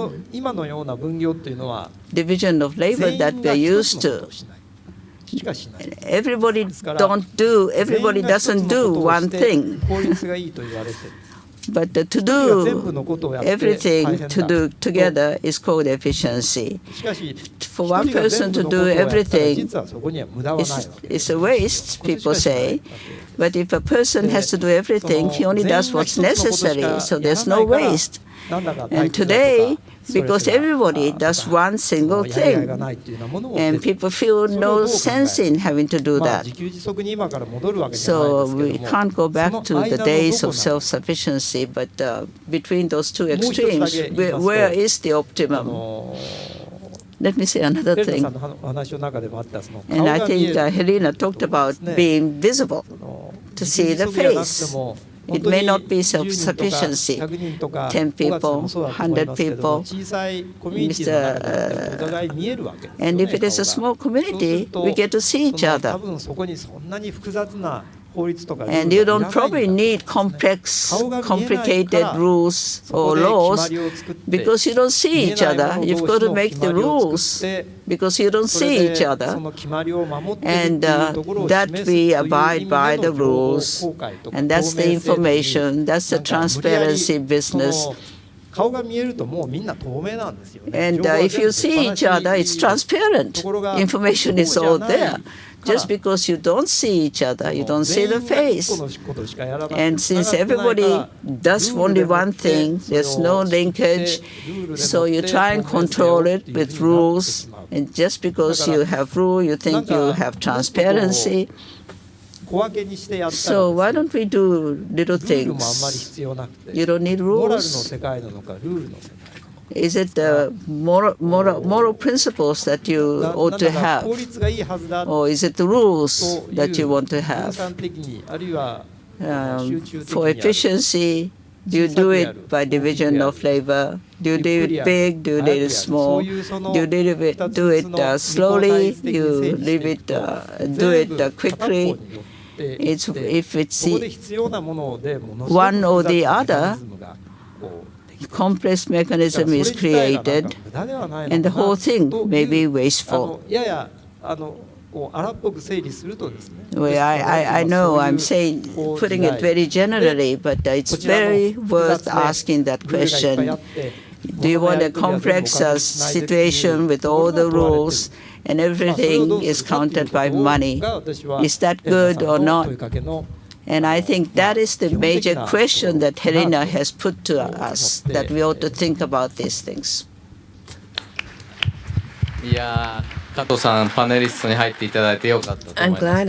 division of labor that we are used to. Everybody doesn't do one thing. But to do everything together is called efficiency. For one person to do everything is a waste, people say. But if a person has to do everything, he only does what's necessary, so there's no waste. And today, because everybody does one single thing, and people feel no sense in having to do that. So we can't go back to the days of self-sufficiency, but between those two extremes, where is the optimum? Let me say another thing. And I think Helena talked about being visible, to see the face. It may not be self-sufficiency. 10 people, 100 people. And if it is a small community, we get to see each other. And you don't probably need complicated rules or laws because you don't see each other. You've got to make the rules because you don't see each other. And that we abide by the rules. And that's the information, that's the transparency business. And if you see each other, it's transparent. Information is all there. Just because you don't see each other, you don't see the face. And since everybody does only one thing, there's no linkage, so you try and control it with rules. And just because you have rule, you think you have transparency. So why don't we do little things? You don't need rules. Is it the moral principles that you ought to have? Or is it the rules that you want to have? For efficiency, do you do it by division of labor? Do you do it big? Do you do it small? Do you do it slowly? You leave it, do it quickly? If it's one or the other, complex mechanism is created, and the whole thing may be wasteful. Well, I know I'm saying, putting it very generally, but it's very worth asking that question. Do you want a complex situation with all the rules and everything is counted by money? Is that good or not? And I think that is the major question that Helena has put to us, that we ought to think about these things. I'm glad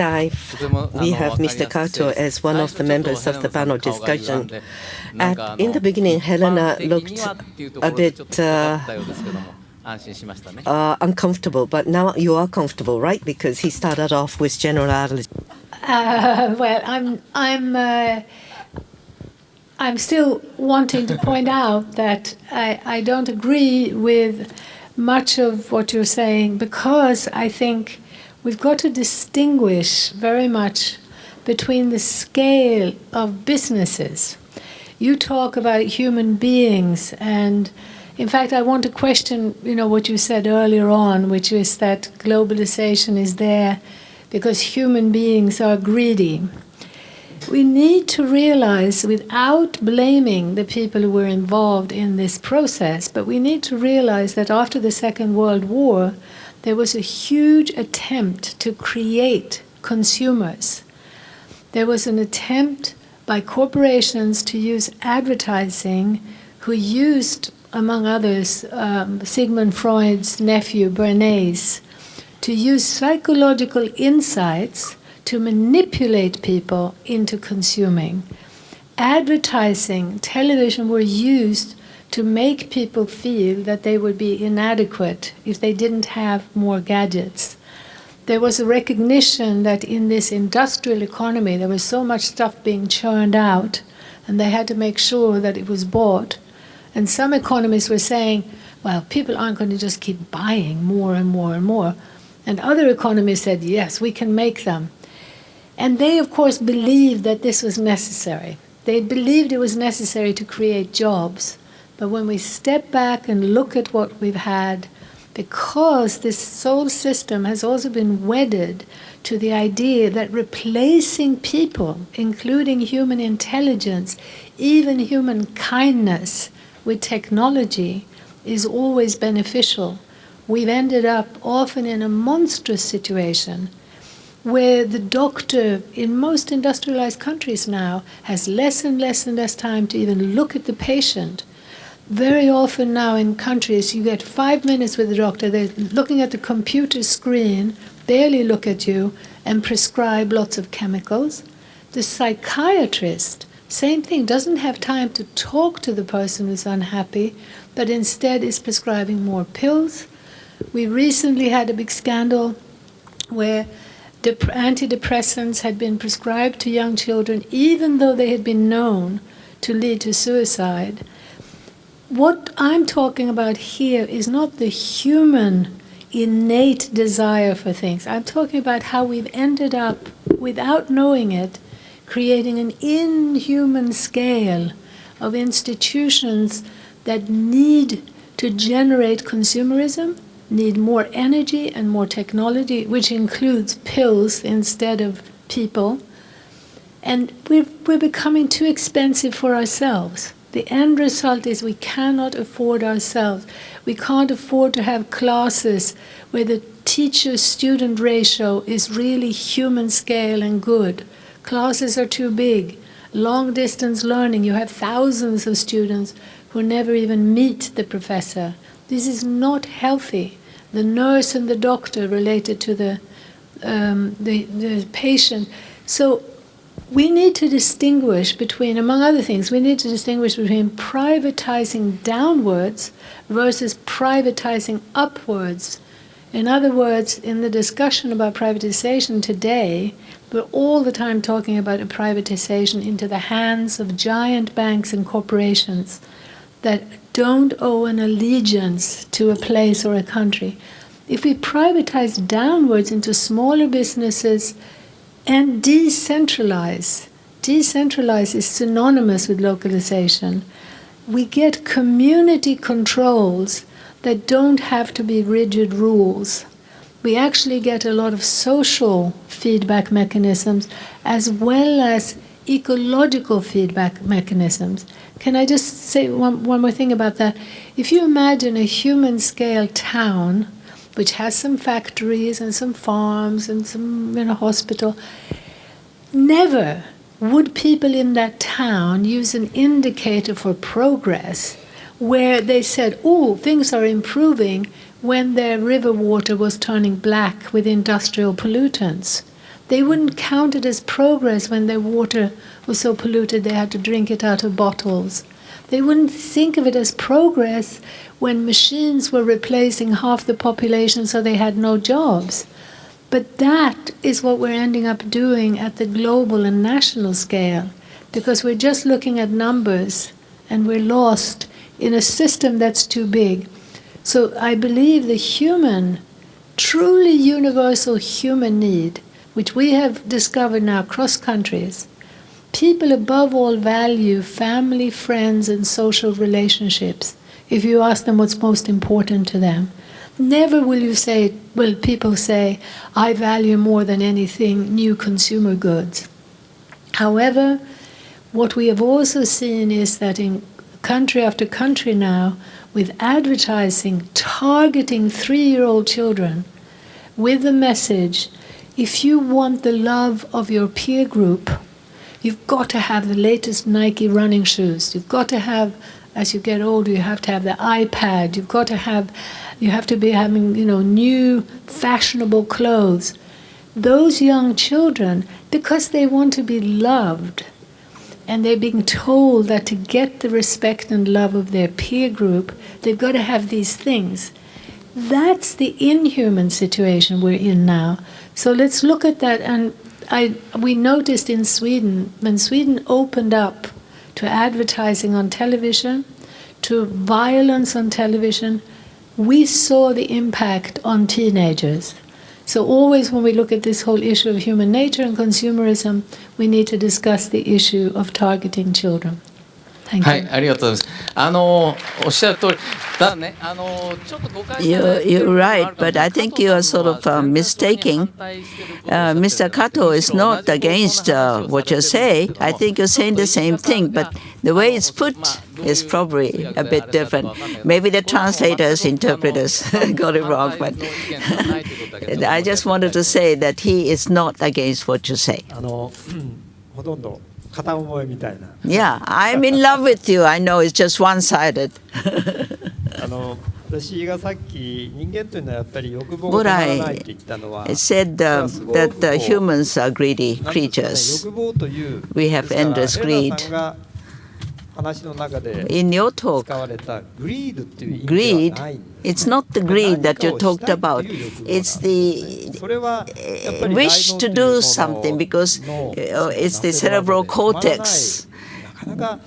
we have Mr. Kato as one of the members of the panel discussion. In the beginning, Helena looked a bit uncomfortable, but now you are comfortable, right? Because he started off with generalities. Well, I'm still wanting to point out that I don't agree with much of what you're saying, because I think we've got to distinguish very much between the scale of businesses. You talk about human beings, and in fact, I want to question, what you said earlier on, which is that globalization is there because human beings are greedy. We need to realize, without blaming the people who were involved in this process, but we need to realize that after the Second World War, there was a huge attempt to create consumers. There was an attempt by corporations to use advertising, who used, among others, Sigmund Freud's nephew, Bernays, to use psychological insights to manipulate people into consuming. Advertising, television were used to make people feel that they would be inadequate if they didn't have more gadgets. There was a recognition that in this industrial economy there was so much stuff being churned out, and they had to make sure that it was bought. And some economists were saying, well, people aren't going to just keep buying more and more and more. And other economists said, yes, we can make them. And they, of course, believed that this was necessary. They believed it was necessary to create jobs. But when we step back and look at what we've had, because this whole system has also been wedded to the idea that replacing people, including human intelligence, even human kindness, with technology is always beneficial, we've ended up often in a monstrous situation where the doctor in most industrialized countries now has less and less and less time to even look at the patient. Very often now in countries you get 5 minutes with the doctor, they're looking at the computer screen, barely look at you, and prescribe lots of chemicals. The psychiatrist, same thing, doesn't have time to talk to the person who's unhappy, but instead is prescribing more pills. We recently had a big scandal where antidepressants had been prescribed to young children, even though they had been known to lead to suicide. What I'm talking about here is not the human innate desire for things. I'm talking about how we've ended up, without knowing it, creating an inhuman scale of institutions that need to generate consumerism, need more energy and more technology, which includes pills instead of people. And we're becoming too expensive for ourselves. The end result is we cannot afford ourselves. We can't afford to have classes where the teacher-student ratio is really human scale and good. Classes are too big. Long-distance learning, you have thousands of students who never even meet the professor. This is not healthy. The nurse and the doctor related to the patient. So we need to distinguish between, among other things, we need to distinguish between privatizing downwards versus privatizing upwards. In other words, in the discussion about privatization today, we're all the time talking about a privatization into the hands of giant banks and corporations that don't owe an allegiance to a place or a country. If we privatize downwards into smaller businesses and decentralize is synonymous with localization, we get community controls that don't have to be rigid rules. We actually get a lot of social feedback mechanisms as well as ecological feedback mechanisms. Can I just say one more thing about that? If you imagine a human-scale town, which has some factories and some farms and some hospital, never would people in that town use an indicator for progress where they said, oh, things are improving, when their river water was turning black with industrial pollutants. They wouldn't count it as progress when their water was so polluted they had to drink it out of bottles. They wouldn't think of it as progress when machines were replacing half the population so they had no jobs. But that is what we're ending up doing at the global and national scale, because we're just looking at numbers and we're lost in a system that's too big. So I believe the human, truly universal human need, which we have discovered now across countries, people above all value family, friends, and social relationships. If you ask them what's most important to them, never will you say, well, people say, I value more than anything new consumer goods. However, what we have also seen is that in country after country now, with advertising targeting 3-year-old children with the message, if you want the love of your peer group, you've got to have the latest Nike running shoes. You've got to have, as you get older, you have to have the iPad. You have to be having, new fashionable clothes. Those young children, because they want to be loved, and they're being told that to get the respect and love of their peer group, they've got to have these things. That's the inhuman situation we're in now. So let's look at that. And we noticed in Sweden, when Sweden opened up to advertising on television, to violence on television, we saw the impact on teenagers. So always when we look at this whole issue of human nature and consumerism, we need to discuss the issue of targeting children. Thank you. はい、ありがとうございます。おっしゃる通り、ただね、ちょっと誤解されてる You're right, but I think you are sort of mistaking. Mr. Kato is not against what you say. I think you're saying the same thing, but the way it's put is probably a bit different. Maybe the translators, interpreters got it wrong, but I just wanted to say that he is not against what you say. ほとんど片思いみたいな。 Yeah, I'm in love with you. I know it's just one-sided. 私がさっき人間というのはやっぱり欲望が止まらないと言ったのは、 It said that the humans are greedy creatures. 欲望という、 We have endless greed. ヘレナさんが話の中で In your talk, 使われたグリードっていう意味ではない。 it's not the greed that you talked about. It's the wish to do something because it's the cerebral cortex that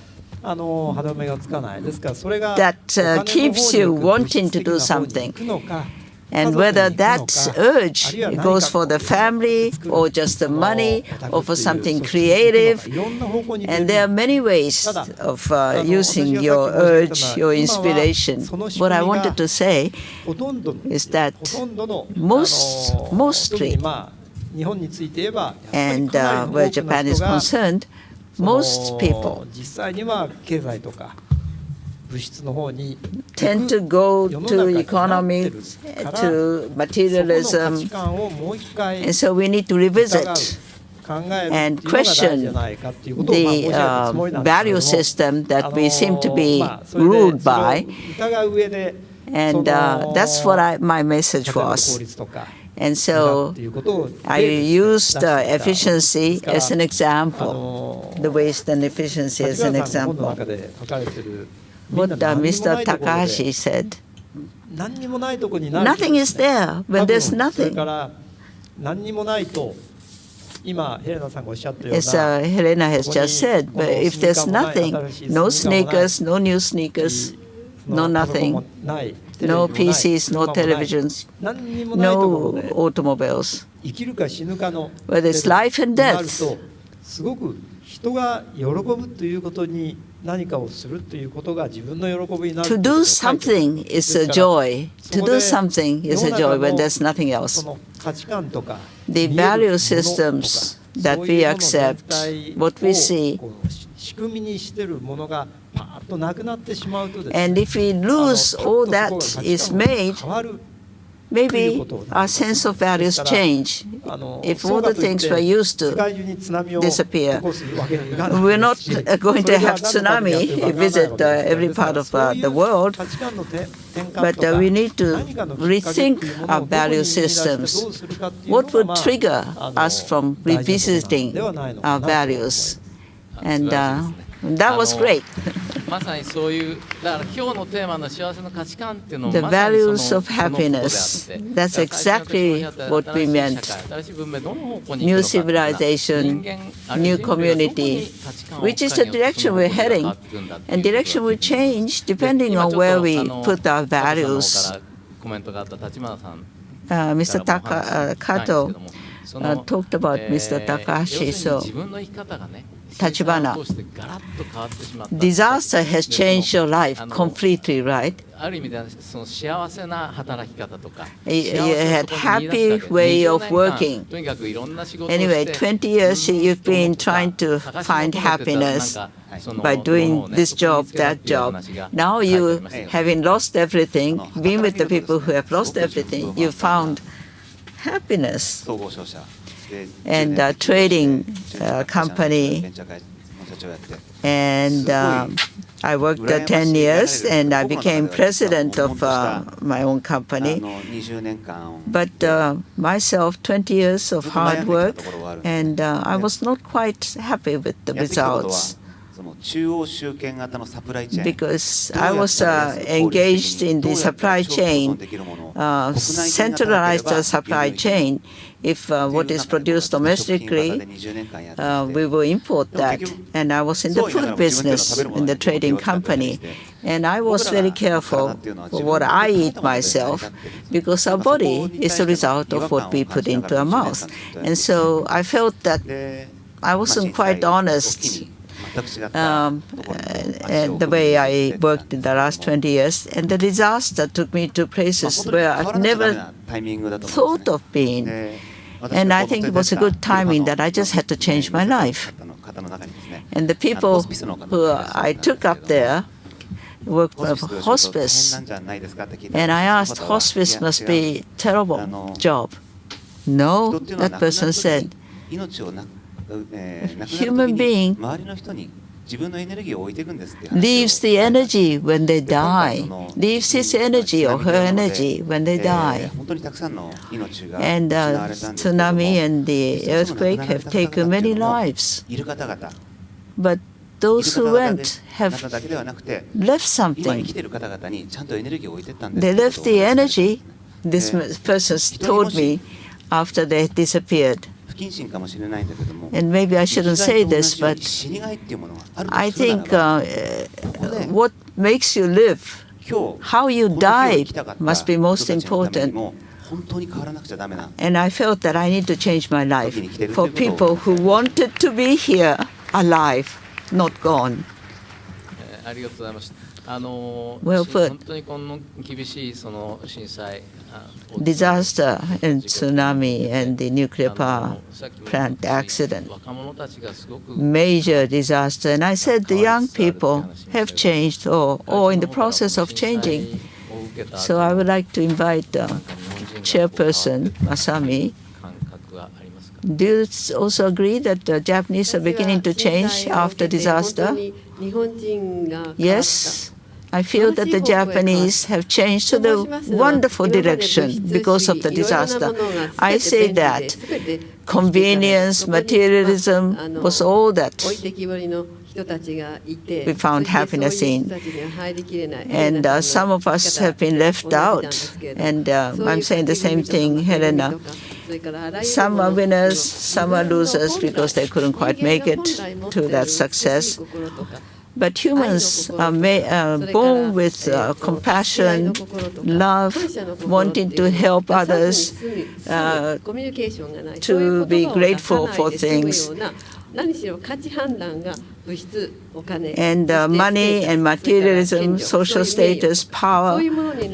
keeps you wanting to do something. And whether that urge goes for the family or just the money or for something creative, and there are many ways of using your urge, your inspiration. What I wanted to say is that mostly, and where Japan is concerned, most people tend to go to economy, to materialism, and so we need to revisit and question the value system that we seem to be ruled by, and that's what my message was. And so I used efficiency as an example, the waste and efficiency as an example. What Mr. Takashi said 何にもないとこになると Nothing is there when there's それ nothing. から何にもないと今ヘレナさんがおっしゃったよう As な Helena has just said, but if there's nothing, no sneakers, no new sneakers, no nothing, no PCs, no televisions, 何にもないところ no で automobiles. 生きるか死ぬかの Whether it's life and なる death, とすごく人が喜ぶということに何かをするということが自分の喜びになる to do something is a joy. To do something is a joy when there's nothing そ else. の価値観とか The 見える value systems that we accept, what we see, 仕組みにしてるものがパーッとなくなってしまうとですね and if we lose all that is made, 変わる maybe our sense of values change. If all the things we're used to disappear, we're not going to have tsunami visit every part of the world, but we need to rethink our value systems. What would trigger us from revisiting our values? And that was great. まさにそういうだから今日のテーマの幸せの価値観っていうのも The まさに values of happiness. That's exactly what we meant. New civilization, new community, which is the direction we're heading. And direction will change depending on where we put our values. コメントがあった立花さん Mr. Kato talked about Mr. Takashi. So 自分の生き方がね Tachibana, disaster has changed your life completely, right? ある意味でその幸せな働き方とか You had happy way of working. とにかくいろんな仕事をして Anyway, 20 years you've been trying to find happiness by doing this job, that job. Now you, having lost everything, being with the people who have lost everything, you found happiness. And trading company, and I worked 10 years and I became president of my own company. But myself, 20 years of hard work, and I was not quite happy with the results. Because I was engaged in the supply chain, centralized supply chain. If what is produced domestically, we will import that. And I was in the food business, in the trading company. And I was very careful for what I eat myself, because our body is the result of what we put into our mouth. And so I felt that I wasn't quite honest the way I worked in the last 20 years. And the disaster took me to places where I'd never thought of being. And I think it was a good timing that I just had to change my life. And the people who I took up there worked for hospice. And I asked, hospice must be a terrible job. No, that person said, human being leaves the energy when they die, leaves his energy or her energy when they die. And tsunami and the earthquake have taken many lives. But those who went have left something. They left the energy, this person told me, after they disappeared. And maybe I shouldn't say this, but I think what makes you live, how you die, must be most important. And I felt that I need to change my life for people who wanted to be here alive, not gone. Well, for disaster and tsunami and the nuclear power plant accident, major disaster. And I said the young people have changed or in the process of changing. So I would like to invite Chairperson Masami. Do you also agree that the Japanese are beginning to change after disaster? Yes. I feel that the Japanese have changed to the wonderful direction because of the disaster. I say that convenience, materialism was all that we found happiness in. And some of us have been left out. And I'm saying the same thing, Helena. Some are winners, some are losers because they couldn't quite make it to that success. But humans are born with compassion, love, wanting to help others, to be grateful for things. And money and materialism, social status, power,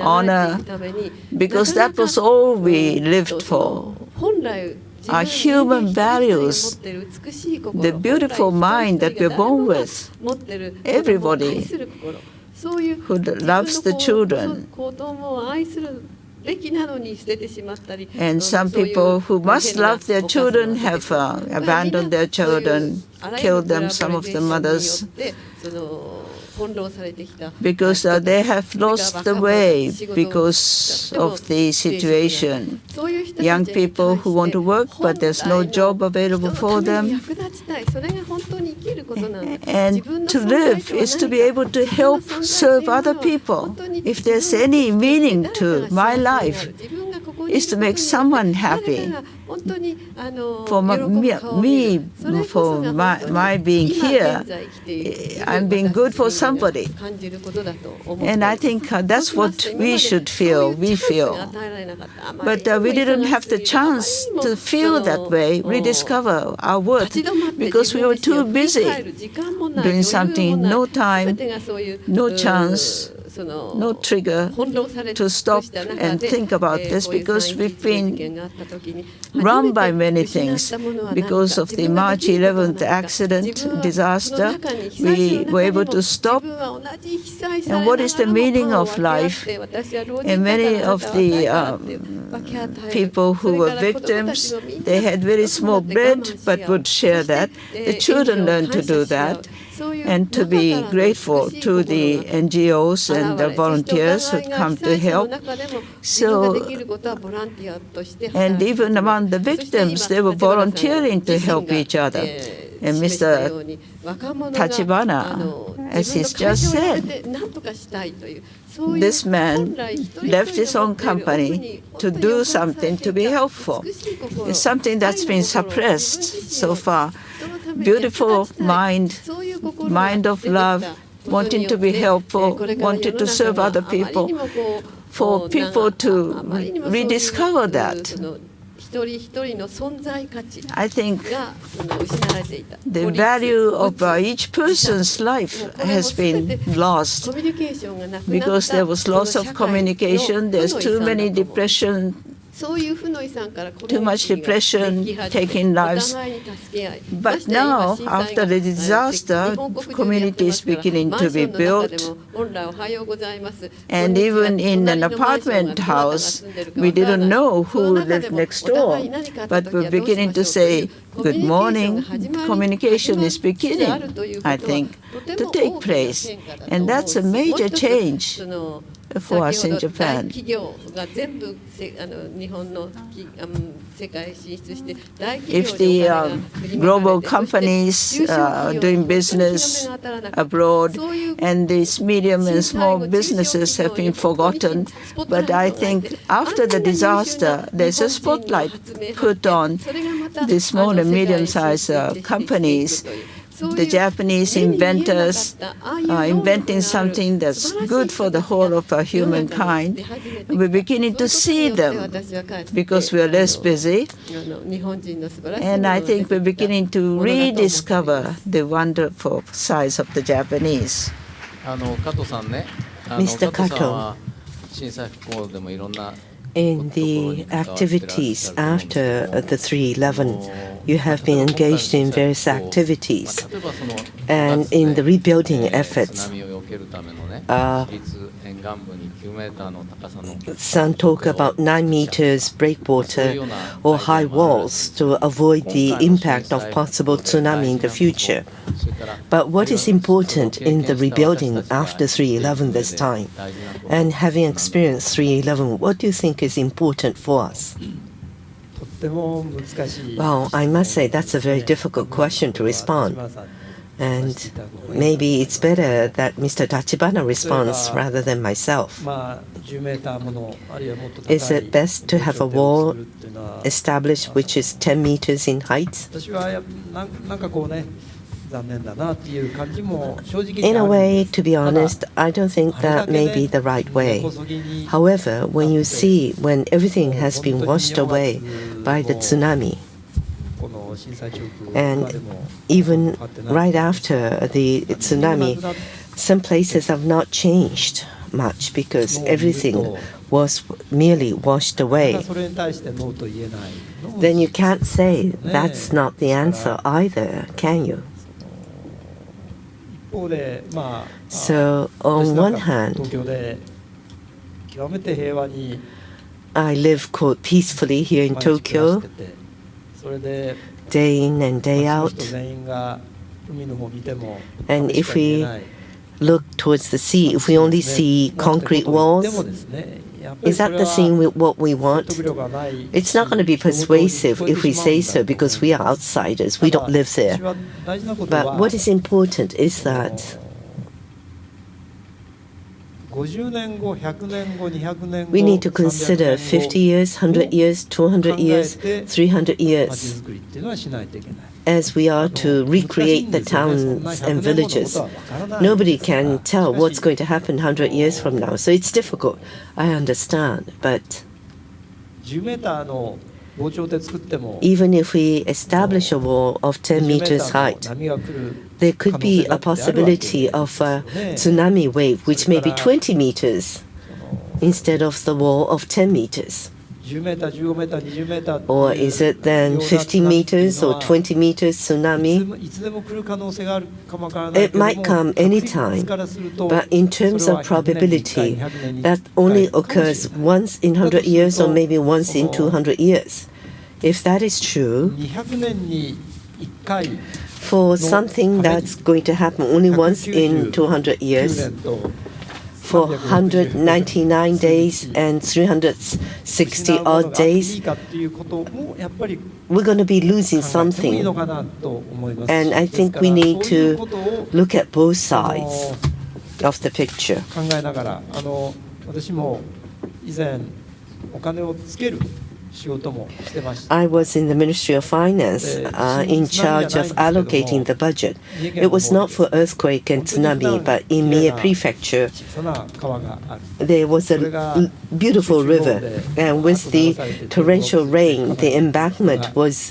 honor, because that was all we lived for. Our human values, the beautiful mind that we're born with, everybody who loves the children. And some people who must love their children have abandoned their children, killed them, some of the mothers, because they have lost the way because of the situation. Young people who want to work, but there's no job available for them. And to live is to be able to help serve other people. If there's any meaning to my life, is to make someone happy. For me, for my being here, I'm being good for somebody. And I think that's what we should feel, we feel. But we didn't have the chance to feel that way, rediscover our worth, because we were too busy doing something, no time, no chance, no trigger to stop and think about this, because we've been run by many things. Because of the March 11th accident, disaster, we were able to stop. And what is the meaning of life? And many of the people who were victims, they had very small bread, but would share that. The children learned to do that, and to be grateful to the NGOs and the volunteers who come to help. So, and even among the victims, they were volunteering to help each other. And Mr. Tachibana, as he's just said, this man left his own company to do something to be helpful. It's something that's been suppressed so far. Beautiful mind of love, wanting to be helpful, wanting to serve other people, for people to rediscover that. I think the value of each person's life has been lost because there was loss of communication. There's too many depression, too much depression taking lives. But now, after the disaster, community is beginning to be built. And even in an apartment house, we didn't know who lived next door. But we're beginning to say, good morning. Communication is beginning, I think, to take place. And that's a major change for us in Japan. If the global companies doing business abroad and these medium and small businesses have been forgotten, but I think after the disaster, there's a spotlight put on the small and medium-sized companies. The Japanese inventors are inventing something that's good for the whole of humankind. We're beginning to see them because we are less busy. And I think we're beginning to rediscover the wonderful size of the Japanese. Mr. Kato, in the activities after the 3/11, you have been engaged in various activities. And in the rebuilding efforts, some talk about 9 meters breakwater or high walls to avoid the impact of possible tsunami in the future. But what is important in the rebuilding after 3/11 this time? And having experienced 3/11, what do you think is important for us? toても難しい。 Well, I must say that's a very difficult question to respond. And maybe it's better that Mr. Tachibana responds rather than myself. Is it best to have a wall established which is 10 meters in height? In a way, to be honest, I don't think that may be the right way. However, when you see when everything has been washed away by the tsunami, and even right after the tsunami, some places have not changed much because everything was merely washed away. Then you can't say that's not the answer either, can you? So, on one hand, I live quite peacefully here in Tokyo, day in and day out. And if we look towards the sea, if we only see concrete walls, is that the scene with what we want? It's not going to be persuasive if we say so because we are outsiders. We don't live there. But what is important is that we need to consider 50 years, 100 years, 200 years, 300 years as we are to recreate the towns and villages. Nobody can tell what's going to happen 100 years from now, so it's difficult. I understand, but even if we establish a wall of 10 meters height, there could be a possibility of a tsunami wave which may be 20 meters instead of the wall of 10 meters. Or is it then 15 meters or 20 meters tsunami? It might come anytime, but in terms of probability, that only occurs once in 100 years or maybe once in 200 years. If that is true, for something that's going to happen only once in 200 years, for 199 days and 360 odd days, we're going to be losing something. And I think we need to look at both sides of the picture. I was in the Ministry of Finance in charge of allocating the budget. It was not for earthquake and tsunami, but in Mie Prefecture, there was a beautiful river. And with the torrential rain, the embankment was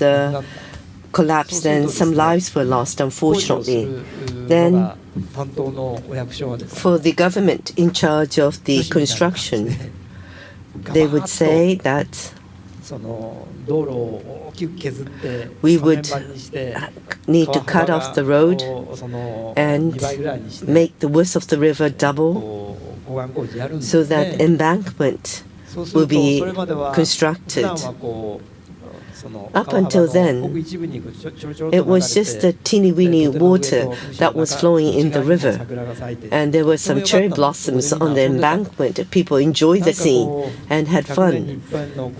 collapsed and some lives were lost, unfortunately. Then, for the government in charge of the construction, they would say that we would need to cut off the road and make the width of the river double so that embankment will be constructed. Up until then, it was just the teeny-weeny water that was flowing in the river. And there were some cherry blossoms on the embankment. People enjoyed the scene and had fun.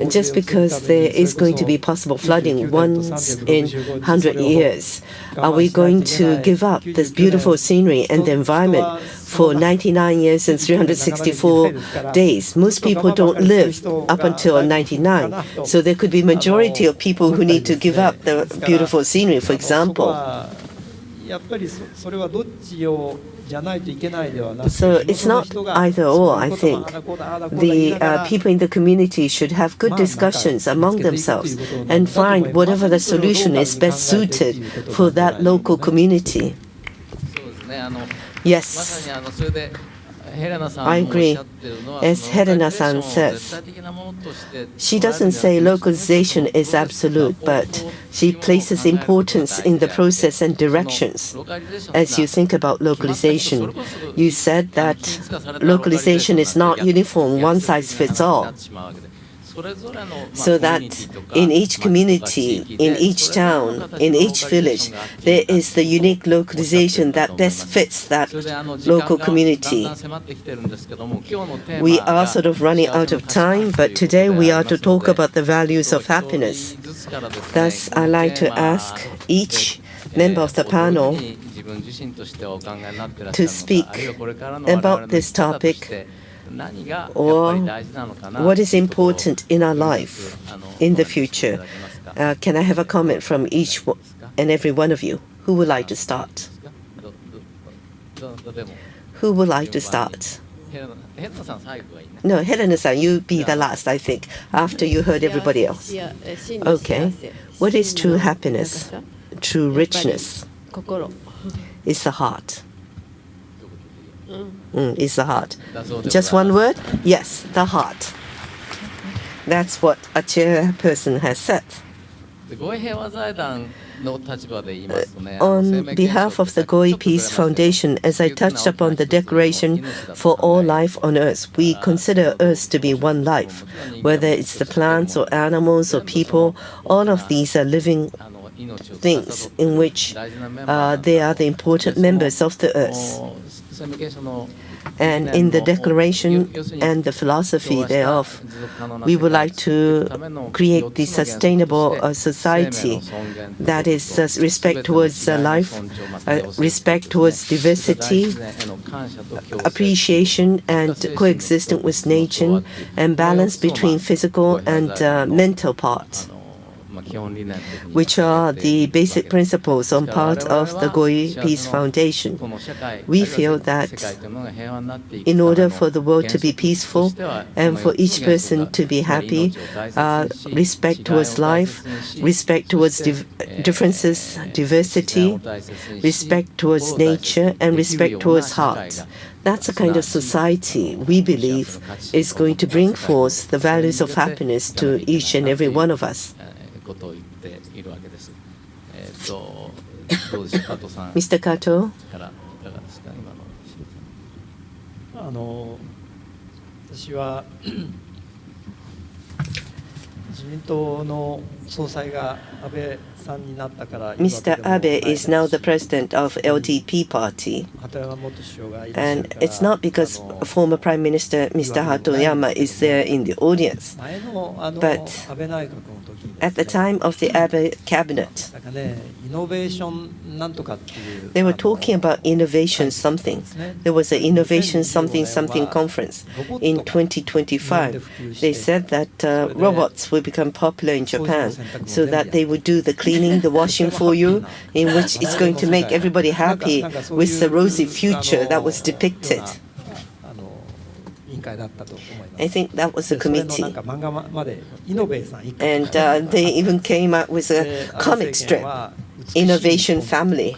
And just because there is going to be possible flooding once in 100 years, are we going to give up this beautiful scenery and the environment for 99 years and 364 days? Most people don't live up until 99. So there could be majority of people who need to give up the beautiful scenery, for example. So it's not either or, I think. The people in the community should have good discussions among themselves and find whatever the solution is best suited for that local community. Yes, I agree. As Helena-san says, she doesn't say localization is absolute, but she places importance in the process and directions. As you think about localization, you said that localization is not uniform, one size fits all. So that in each community, in each town, in each village, there is the unique localization that best fits that local community. We are sort of running out of time, but today we are to talk about the values of happiness. Thus, I'd like to ask each member of the panel to speak about this topic or what is important in our life in the future. Can I have a comment from each and every one of you? Who would like to start? Who would like to start? No, Helena-san, you be the last, I think, after you heard everybody else. Okay. What is true happiness? True richness is the heart. Is the heart. Just one word? Yes, the heart. That's what a chairperson has said. On behalf of the Goi Peace Foundation, as I touched upon the Declaration for All Life on Earth, we consider Earth to be one life. Whether it's the plants or animals or people, all of these are living things in which they are the important members of the Earth. And in the declaration and the philosophy thereof, we would like to create the sustainable society that is respect towards life, respect towards diversity, appreciation and coexistence with nature, and balance between physical and mental parts, which are the basic principles on part of the Goi Peace Foundation. We feel that in order for the world to be peaceful and for each person to be happy, respect towards life, respect towards differences, diversity, respect towards nature, and respect towards heart. That's the kind of society we believe is going to bring forth the values of happiness to each and every one of us. Mr. Kato? 私は自民党の総裁が安倍さんになったから Mr. Abe is now the president of LDP party. And it's not because former Prime Minister Mr. Hatoyama is there in the audience. But at the time of the Abe cabinet, they were talking about innovation something. There was an innovation something conference in 2025. They said that robots will become popular in Japan so that they would do the cleaning, the washing for you, in which it's going to make everybody happy with the rosy future that was depicted. I think that was a committee. And they even came out with a comic strip, Innovation Family.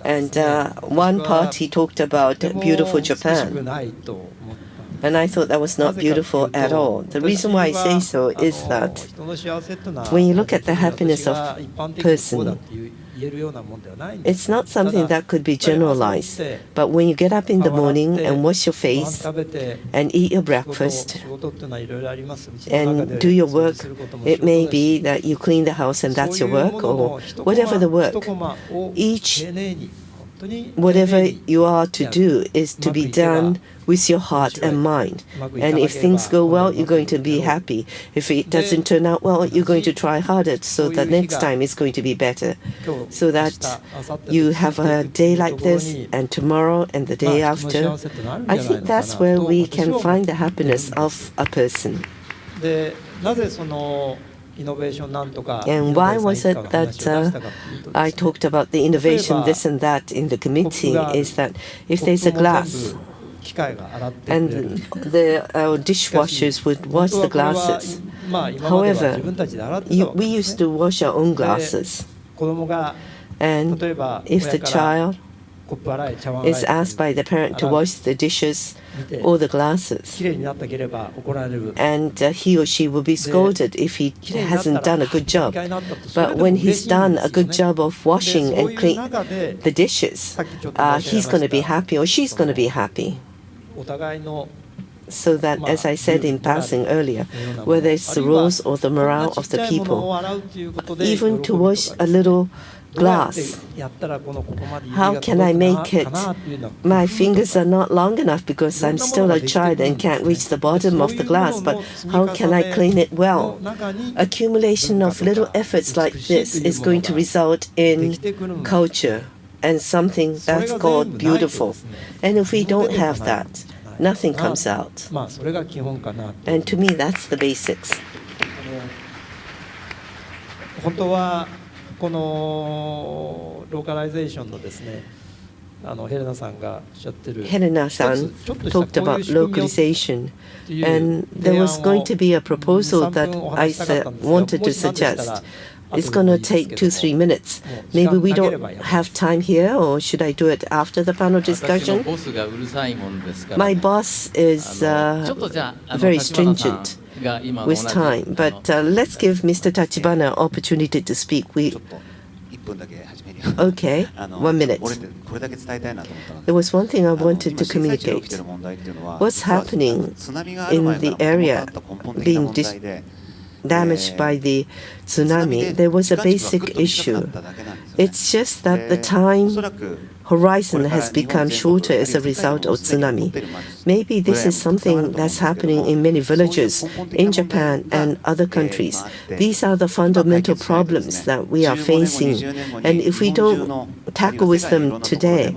And one party talked about beautiful Japan. And I thought that was not beautiful at all. The reason why I say so is that when you look at the happiness of a person, it's not something that could be generalized. But when you get up in the morning and wash your face and eat your breakfast and do your work, it may be that you clean the house and that's your work, or whatever the work. Whatever you are to do is to be done with your heart and mind. And if things go well, you're going to be happy. If it doesn't turn out well, you're going to try harder so that next time it's going to be better. So that you have a day like this and tomorrow and the day after. I think that's where we can find the happiness of a person. And why was it that I talked about the innovation, this and that in the committee, is that if there's a glass and the dishwashers would wash the glasses. However, we used to wash our own glasses. And if the child is asked by the parent to wash the dishes or the glasses, and he or she will be scolded if he hasn't done a good job. But when he's done a good job of washing and clean the dishes, he's going to be happy or she's going to be happy. So that, as I said in passing earlier, whether it's the rules or the morale of the people, even to wash a little glass, how can I make it? My fingers are not long enough because I'm still a child and can't reach the bottom of the glass, but how can I clean it well? Accumulation of little efforts like this is going to result in culture and something that's called beautiful. And if we don't have that, nothing comes out. まあそれが基本かなと。 And to me, that's the basics. 本当はこのローカライゼーションのですね、ヘレナさんがおっしゃってる。Helena-san talked about localization, and there was going to be a proposal that I wanted to suggest. It's going to take 2-3 minutes. Maybe we don't have time here, or should I do it after the panel discussion? My boss is very stringent with time, but let's give Mr. Tachibana an opportunity to speak. Okay, 1 minute. There was one thing I wanted to communicate. What's happening in the area being damaged by the tsunami, there was a basic issue. It's just that the time horizon has become shorter as a result of tsunami. Maybe this is something that's happening in many villages in Japan and other countries. These are the fundamental problems that we are facing. And if we don't tackle with them today,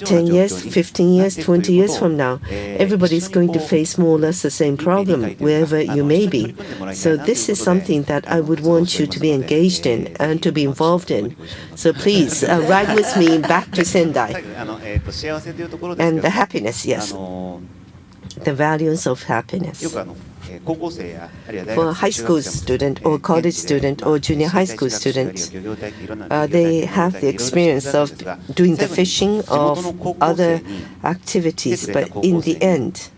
10 years, 15 years, 20 years from now, everybody's going to face more or less the same problem wherever you may be. So this is something that I would want you to be engaged in and to be involved in. So please ride with me back to Sendai. And the happiness, yes. The values of happiness. For a high school student or college student or junior high school student, they have the experience of doing the fishing, of other activities, but in the end,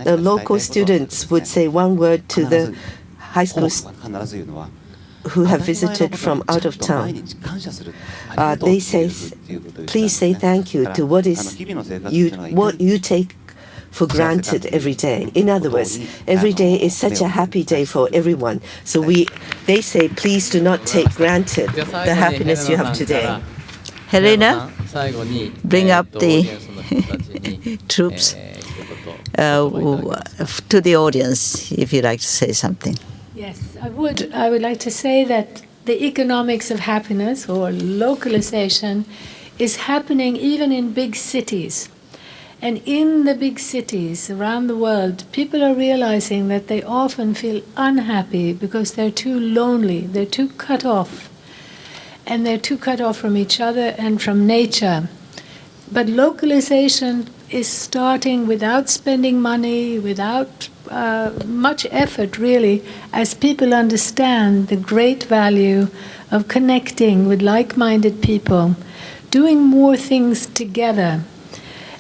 the local students would say one word to the high school who have visited from out of town. They say, please say thank you to what you take for granted every day. In other words, every day is such a happy day for everyone. So they say, please do not take granted the happiness you have today. Helena, bring up the troops to the audience if you'd like to say something. Yes, I would like to say that the economics of happiness or localization is happening even in big cities. And in the big cities around the world, people are realizing that they often feel unhappy because they're too lonely, they're too cut off. And they're too cut off from each other and from nature. But localization is starting without spending money, without much effort, really, as people understand the great value of connecting with like-minded people, doing more things together,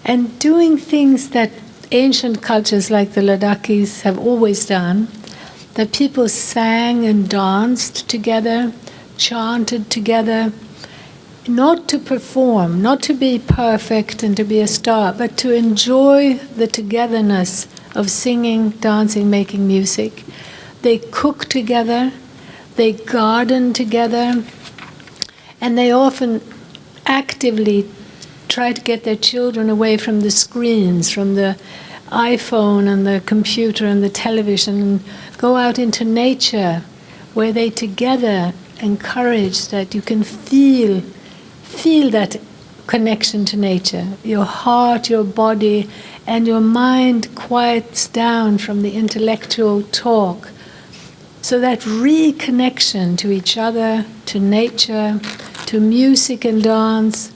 and doing things that ancient cultures like the Ladakis have always done, that people sang and danced together, chanted together, not to perform, not to be perfect and to be a star, but to enjoy the togetherness of singing, dancing, making music. They cook together, they garden together, and they often actively try to get their children away from the screens, from the iPhone and the computer and the television, and go out into nature where they together encourage that you can feel that connection to nature. Your heart, your body, and your mind quiets down from the intellectual talk. So that reconnection to each other, to nature, to music and dance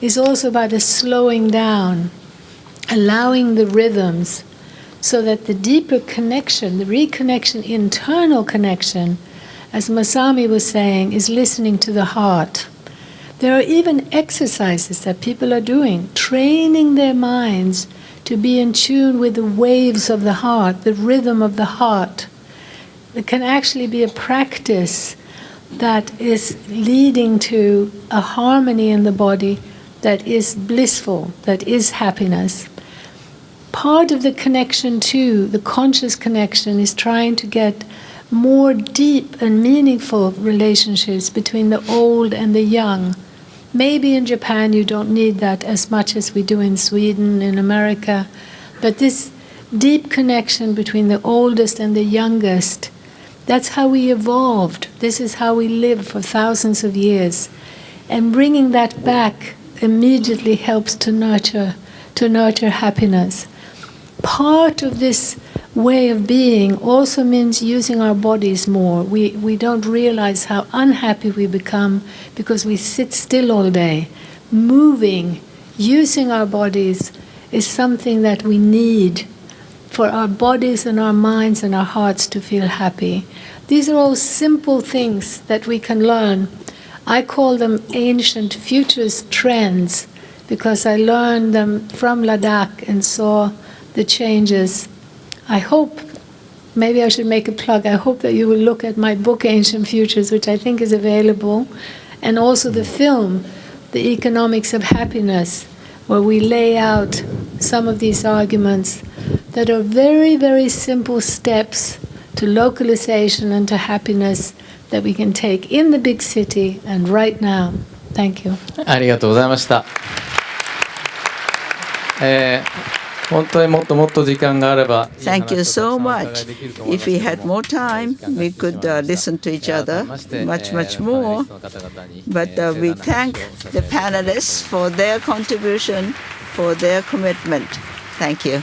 is also about a slowing down, allowing the rhythms, so that the deeper connection, the reconnection, internal connection, as Masami was saying, is listening to the heart. There are even exercises that people are doing, training their minds to be in tune with the waves of the heart, the rhythm of the heart. It can actually be a practice that is leading to a harmony in the body that is blissful, that is happiness. Part of the connection too, the conscious connection, is trying to get more deep and meaningful relationships between the old and the young. Maybe in Japan you don't need that as much as we do in Sweden, in America, but this deep connection between the oldest and the youngest, that's how we evolved. This is how we lived for thousands of years. And bringing that back immediately helps to nurture happiness. Part of this way of being also means using our bodies more. We don't realize how unhappy we become because we sit still all day. Moving, using our bodies is something that we need for our bodies and our minds and our hearts to feel happy. These are all simple things that we can learn. I call them ancient futurist trends because I learned them from Ladakh and saw the changes. I hope, maybe I should make a plug, I hope that you will look at my book, Ancient Futures, which I think is available, and also the film, The Economics of Happiness, where we lay out some of these arguments that are very, very simple steps to localization and to happiness that we can take in the big city and right now. Thank you. ありがとうございました。本当にもっともっと時間があれば。Thank you so much. If we had more time, we could listen to each other much, much more. But we thank the panelists for their contribution, for their commitment. Thank you.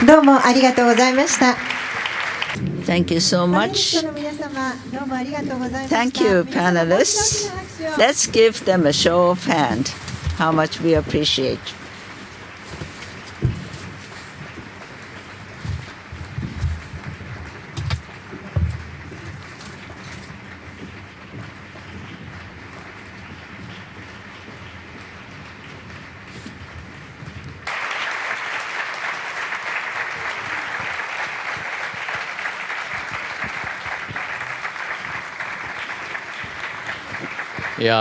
どうもありがとうございました。 Thank you so much. Thank you, panelists. Let's give them a show of hand, how much we appreciate.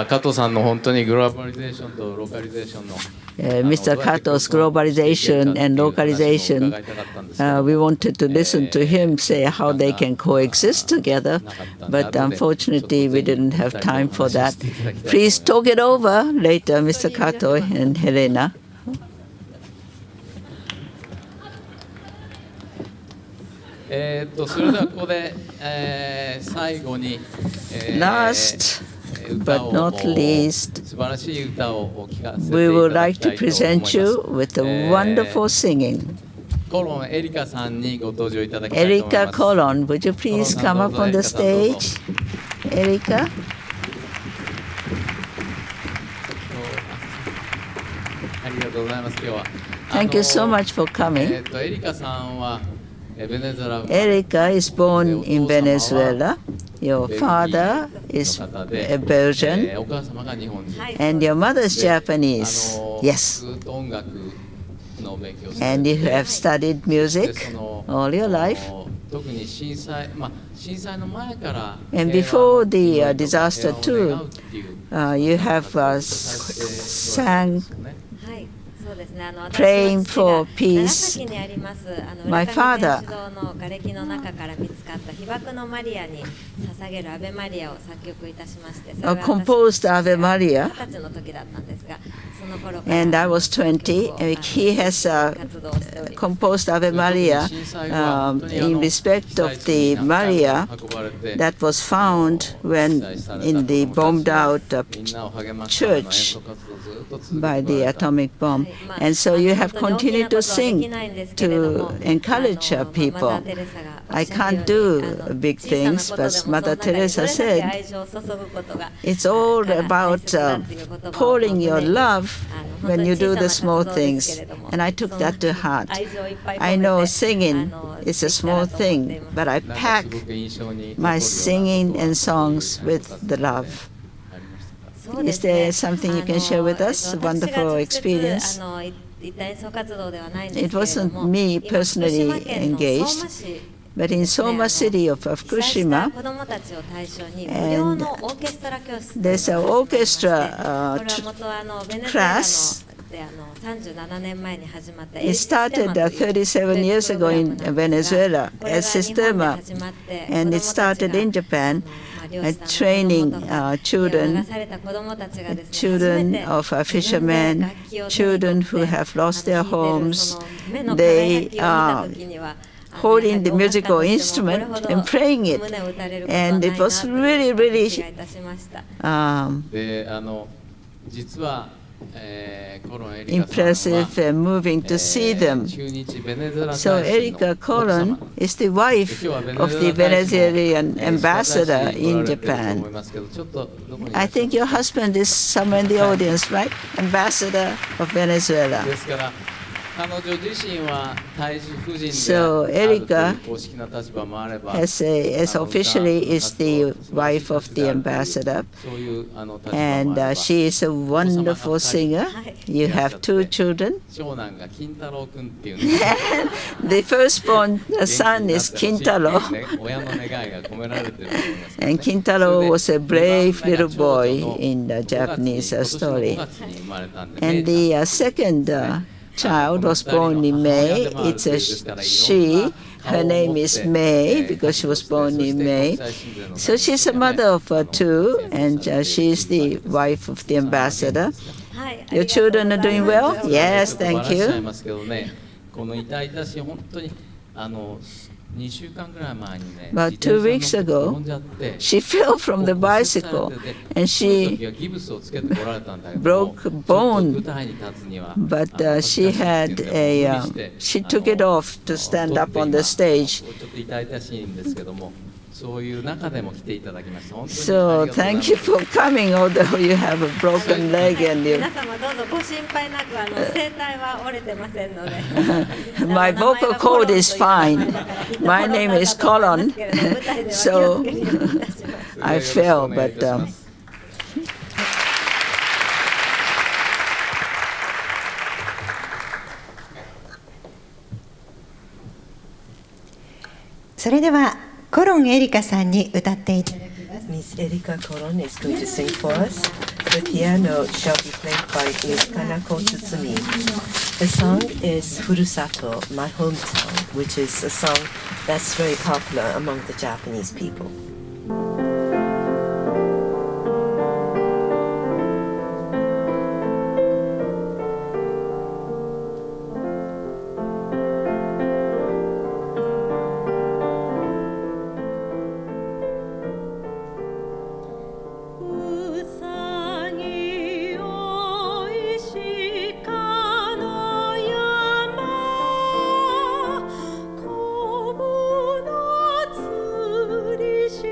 Kato さんの本当にグローバリゼーションとローカリゼーションの Mr. Kato's globalization and localization, we wanted to listen to him say how they can coexist together, but unfortunately we didn't have time for that. Please talk it over later, Mr. Kato and Helena. それではここで、最後に、Last but not least, we would like to present you with a wonderful singing. Erika Colon, would you please come up on the stage? Erika? Thank you so much for coming. Erika is born in Venezuela. Your father is a Belgian, and your mother is Japanese. Yes. And you have studied music all your life. And before the disaster too, you have sang, praying for peace. My father composed Ave Maria, and I was 20. He has composed Ave Maria in respect of the Maria that was found when in the bombed out church by the atomic bomb. And so you have continued to sing to encourage people. I can't do big things, but Mother Teresa said it's all about pouring your love when you do the small things. And I took that to heart. I know singing is a small thing, but I pack my singing and songs with the love. Is there something you can share with us? A wonderful experience. It wasn't me personally engaged, but in Soma city of Fukushima, and there's an orchestra class. It started 37 years ago in Venezuela as Sistema, and it started in Japan. Training children of fishermen, children who have lost their homes. They holding the musical instrument and playing it. And it was really, really で実は、コロンエリカさんは impressive and moving to see them. 駐日ベネズエラ So 大使の Erika 奥 Colon 様 is the wife of the Venezuelan ambassador in と思い Japan. ますけど、ちょっとどこにいら I っしゃる think your husband is somewhere in the audience, right? Ambassador of Venezuela. ですから彼女自身は大使夫人で So あるとい Erika う公式な立場もあれば As officially is the wife of the ambassador, そういう立場もあ and れば she is a wonderful singer. You have two children. 長男が金太郎君っていうね The firstborn son is 元気になってほ Kintaro, しいっていうね親の願いが込められてると思いますけどね and Kintaro was a brave little boy in the Japanese 今年の story. 5月に生まれたんで And the second child was born in May. It's a she. Her name is May because she was born in May. So she's a mother of two, and she is the wife of the ambassador. Your children are doing well? Yes, thank you. この痛々しい本当に2週間ぐらい前にね About 2 weeks ago, 転んじゃって she fell from the bicycle and she ギブスをつけてこられたんだけど broke bone, 舞台に立つには but she took it off to stand up on the stage. ちょっと痛々しいんですけどもそういう中でも来ていただきました本当に So thank you for coming, although you have a broken leg and you. 皆様どうぞご心配なく声帯は折れてませんので My vocal cord is fine. My name is Colon, so I fell, but. それではコロンエリカさんに歌っていただきます。 Miss Erika Colon is going to sing for us. The piano shall be played by Miss Kanako Tsutsumi. The song is Furusato, My Hometown, which is a song that's very popular among the Japanese people. し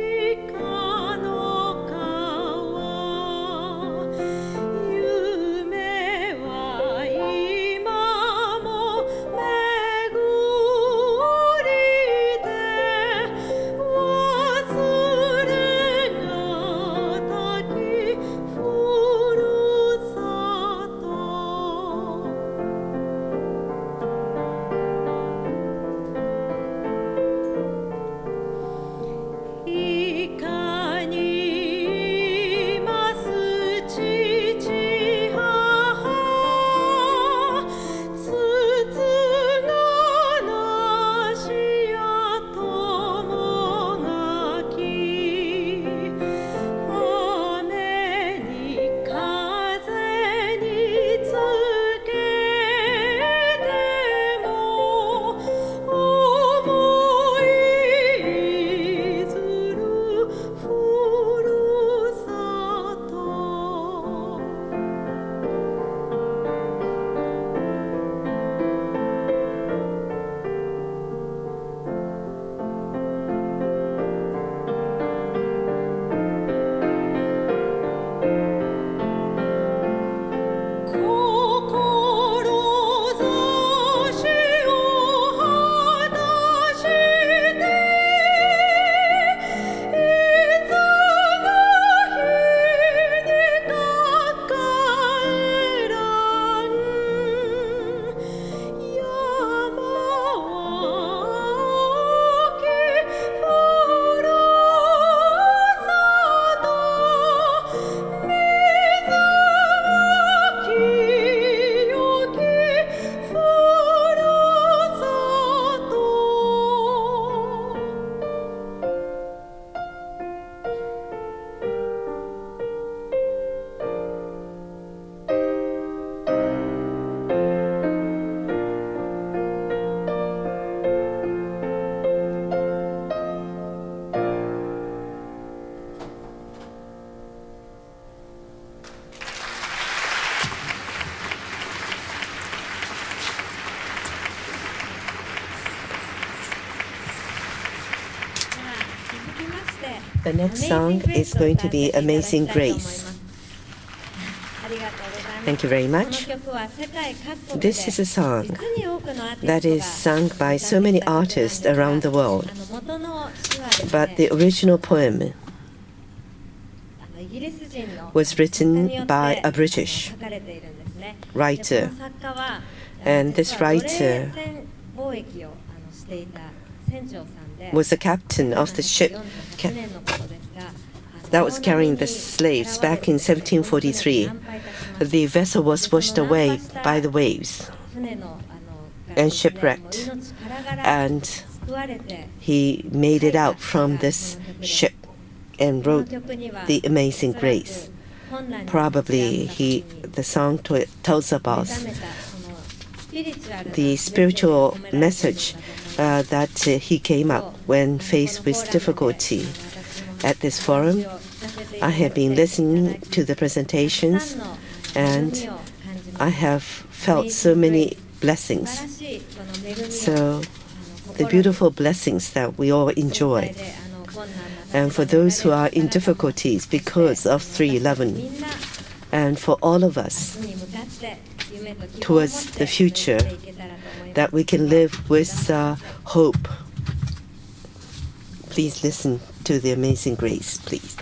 The next song is going to be Amazing Grace. Thank you very much. This is a song that is sung by so many artists around the world, but the original poem was written by a British writer, and this writer was the captain of the ship that was carrying the slaves back in 1743. The vessel was washed away by the waves and shipwrecked, and he made it out from this ship and wrote the Amazing Grace. Probably the song tells about the spiritual message that he came up when faced with difficulty. At this forum, I have been listening to the presentations, and I have felt so many blessings. So the beautiful blessings that we all enjoy. And for those who are in difficulties because of 3/11, and for all of us towards the future, that we can live with hope. Please listen to the Amazing Grace, please.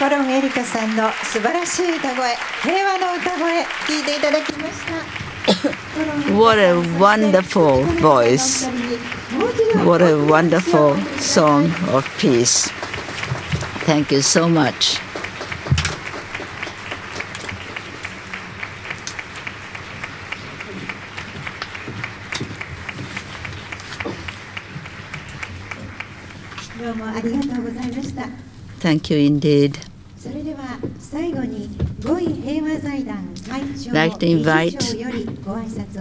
コロンエリカさんの素晴らしい歌声、平和の歌声、聞いていただきました。What a wonderful voice. What a wonderful song of peace. Thank you so much. Thank you indeed. I'd like to invite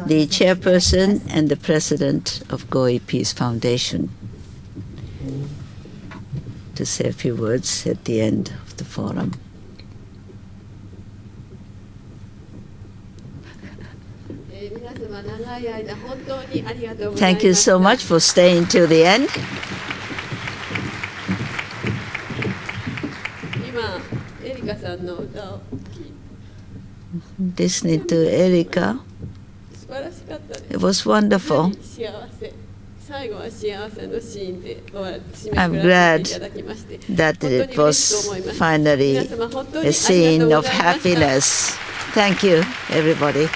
the chairperson and the president of Goi Peace Foundation to say a few words at the end of the forum. Thank you so much for staying till the end. Listening to Erika, it was wonderful. I'm glad that it was finally a scene of happiness. Thank you, everybody.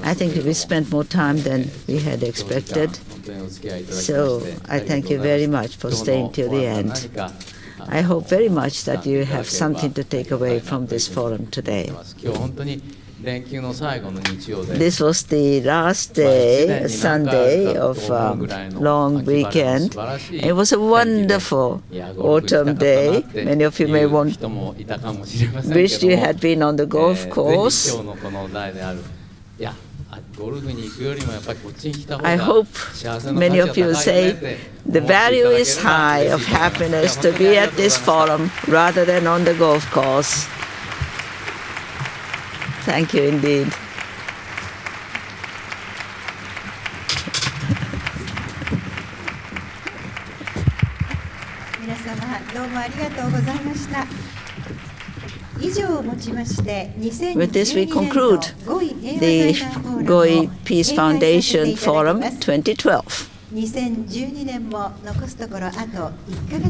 I think we spent more time than we had expected. So I thank you very much for staying till the end. I hope very much that you have something to take away from this forum today. This was the last day, Sunday of long weekend. It was a wonderful autumn day. Many of you may wish you had been on the golf course. I hope many of you say the value is high of happiness to be at this forum rather than on the golf course. Thank you indeed. With this, we conclude the Goi Peace Foundation Forum 2012.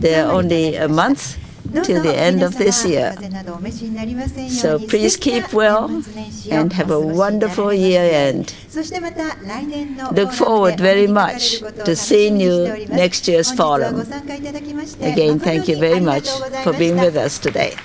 There are only a month till the end of this year. So please keep well and have a wonderful year end. Look forward very much to seeing you next year's forum. Again, thank you very much for being with us today.